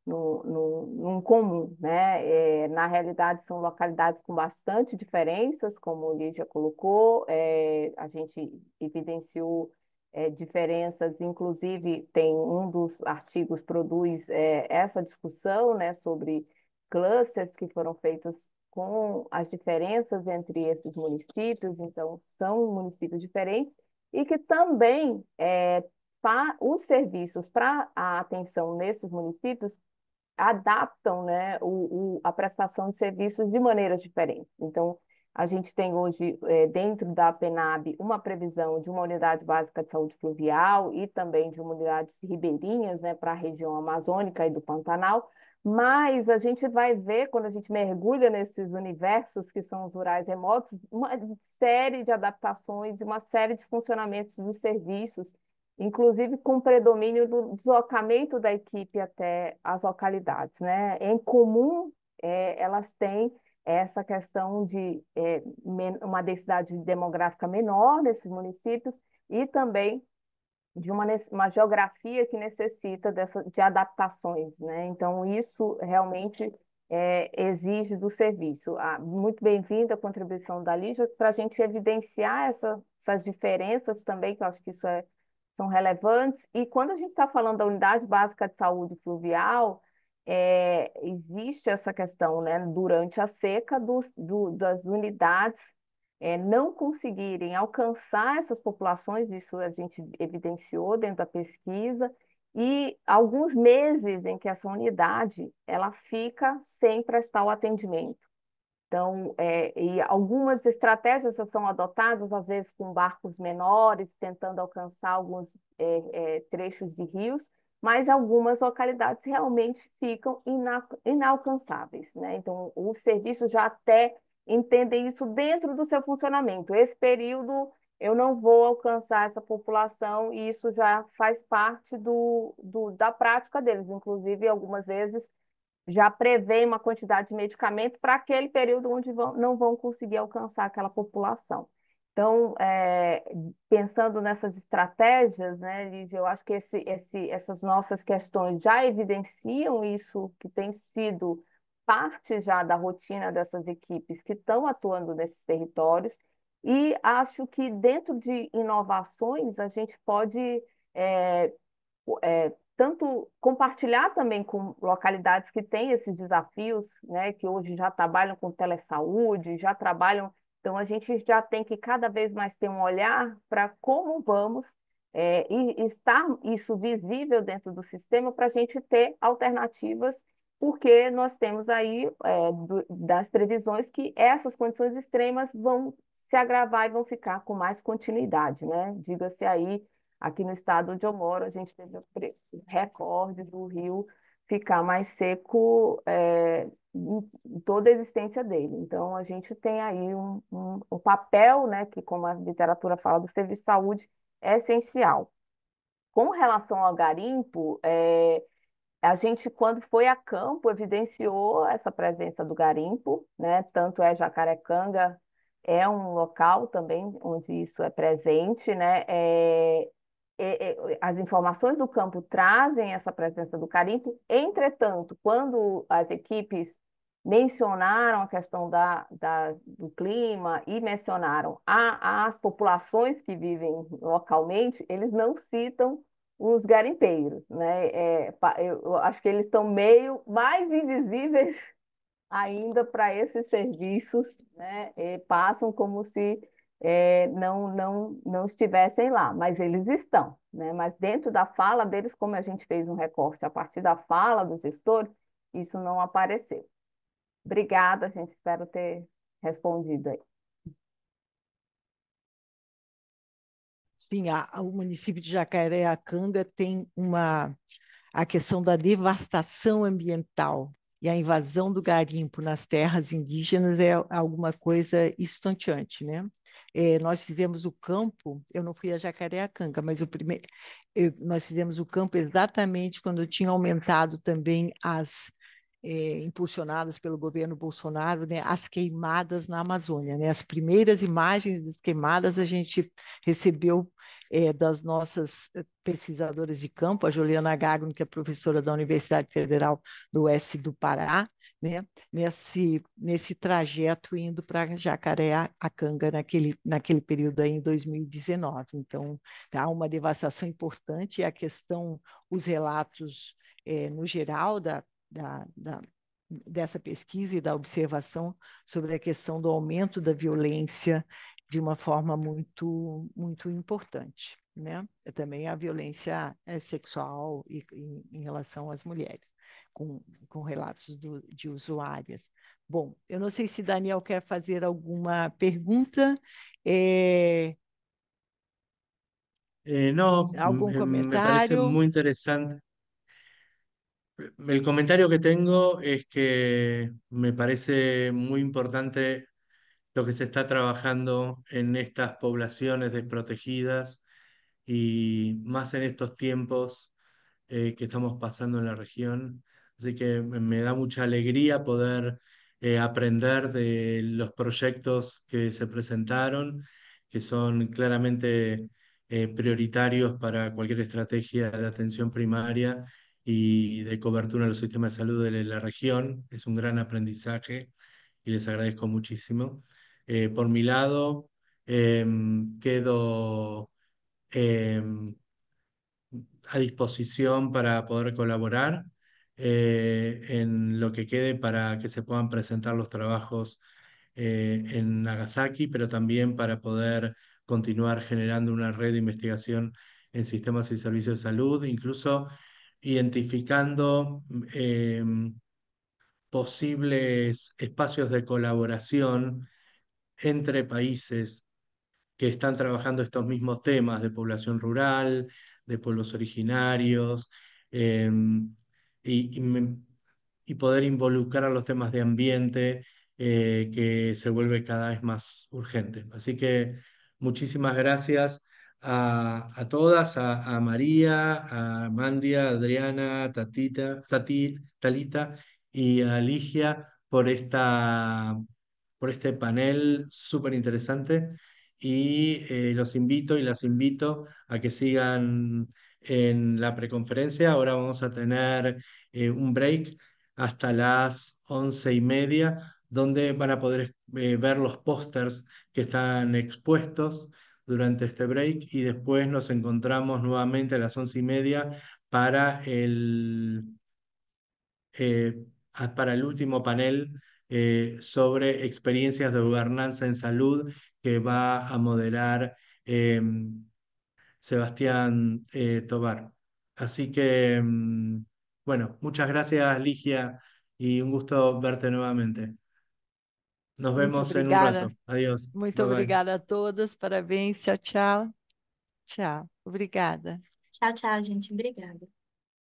num comum, né? Na realidade, são localidades com bastante diferenças, como o Lígia colocou, a gente evidenciou diferenças, inclusive tem um dos artigos produz essa discussão, né, sobre clusters que foram feitos com as diferenças entre esses municípios, então são municípios diferentes e que também os serviços para a atenção nesses municípios adaptam, né, a prestação de serviços de maneiras diferentes. Então, a gente tem hoje, dentro da PENAB, uma previsão de uma unidade básica de saúde fluvial e também de unidades ribeirinhas, né, para a região amazônica e do Pantanal, mas a gente vai ver, quando a gente mergulha nesses universos que são os rurais remotos, uma série de adaptações e uma série de funcionamentos dos serviços inclusive com predomínio do deslocamento da equipe até as localidades, né? Em comum, elas têm essa questão de uma densidade demográfica menor nesses municípios e também de uma geografia que necessita de adaptações, né? Então, isso realmente exige do serviço. Muito bem-vinda a contribuição da Lígia para a gente evidenciar essas diferenças também, que eu acho que são relevantes. E quando a gente está falando da unidade básica de saúde fluvial, existe essa questão, né, durante a seca das unidades não conseguirem alcançar essas populações, isso a gente evidenciou dentro da pesquisa, e alguns meses em que essa unidade ela fica sem prestar o atendimento. Então, e algumas estratégias são adotadas, às vezes com barcos menores, tentando alcançar alguns trechos de rios, mas algumas localidades realmente ficam inalcançáveis, né? Então, os serviços já até entendem isso dentro do seu funcionamento. Esse período eu não vou alcançar essa população e isso já faz parte da prática deles. Inclusive, algumas vezes já prevê uma quantidade de medicamento para aquele período onde não vão conseguir alcançar aquela população. Então, pensando nessas estratégias, né, Lígia, eu acho que essas nossas questões já evidenciam isso, que tem sido parte já da rotina dessas equipes que estão atuando nesses territórios, e acho que dentro de inovações a gente pode é, tanto compartilhar também com localidades que têm esses desafios, né, que hoje já trabalham com telesaúde, já trabalham. Então, a gente já tem que cada vez mais ter um olhar para como vamos e estar isso visível dentro do sistema para a gente ter alternativas, porque nós temos aí das previsões que essas condições extremas vão se agravar e vão ficar com mais continuidade, né? Diga-se aí. Aqui no estado onde eu moro, a gente teve o recorde do rio ficar mais seco em toda a existência dele. Então, a gente tem aí um papel, né, que, como a literatura fala, do serviço de saúde, é essencial. Com relação ao garimpo, a gente, quando foi a campo, evidenciou essa presença do garimpo, né? Tanto é Jacarecanga, é um local também onde isso é presente, né? As informações do campo trazem essa presença do garimpo. Entretanto, quando as equipes mencionaram a questão do clima e mencionaram as populações que vivem localmente, eles não citam os garimpeiros, né? Eu acho que eles estão meio mais invisíveis ainda para esses serviços, né? Passam como se não estivessem lá, mas eles estão, né? Mas dentro da fala deles, como a gente fez um recorte a partir da fala do gestor, isso não apareceu. Obrigada, gente, espero ter respondido aí. Sim, o município de Jacareacanga tem a questão da devastação ambiental e a invasão do garimpo nas terras indígenas é alguma coisa estonteante, né? Nós fizemos o campo, eu não fui a Jacareacanga, mas nós fizemos o campo exatamente quando tinha aumentado também impulsionadas pelo governo Bolsonaro, né, as queimadas na Amazônia, né? As primeiras imagens das queimadas a gente recebeu das nossas pesquisadoras de campo, a Juliana Gagno, que é professora da Universidade Federal do Oeste do Pará, né, nesse trajeto indo para Jacareacanga naquele período aí em 2019. Então, há uma devastação importante, e a questão, os relatos no geral dessa pesquisa e da observação sobre a questão do aumento da violência de uma forma muito, muito importante, né? Também a violência sexual em relação às mulheres, com relatos de usuárias. Bom, eu não sei se Daniel quer fazer alguma pergunta, No, algum me parece comentário. muy interesante. El comentario que tengo es que me parece muy importante lo que se está trabajando en estas poblaciones desprotegidas y más en estos tiempos que estamos pasando en la región. Así que me da mucha alegría poder aprender de los proyectos que se presentaron, que son claramente prioritarios para cualquier estrategia de atención primaria y de cobertura en los sistemas de salud de la región. Es un gran aprendizaje y les agradezco muchísimo. Por mi lado, quedo em, a disposición para poder colaborar en lo que quede para que se puedan presentar los trabajos en Nagasaki, pero también para poder continuar generando una red de investigación en sistemas y servicios de salud, incluso identificando posibles espacios de colaboración entre países que están trabajando estos mismos temas de población rural, de pueblos originarios, eh, y, y me- y poder involucrar los temas de ambiente que se vuelve cada vez más urgente. Así que muchísimas gracias a todas, a María, a Mandia, a Adriana, a Talita y a Ligia por este panel súper interesante y los invito y las invito a que sigan en la preconferencia. Ahora vamos a tener un break hasta las 11:30, donde van a poder ver los pósters que están expuestos durante este break, y después nos encontramos nuevamente a las 11:30 para para el último panel sobre experiencias de gobernanza en salud, que va a moderar eh, Sebastián Tobar. Así que, bueno, muchas gracias, Ligia, y un gusto verte nuevamente. Nos Muito vemos en un obrigada. rato. Adiós. Muito Bye bye. obrigada a todas. Parabéns. Tchau, tchau. Tchau. Obrigada. Tchau, tchau, gente. Obrigada.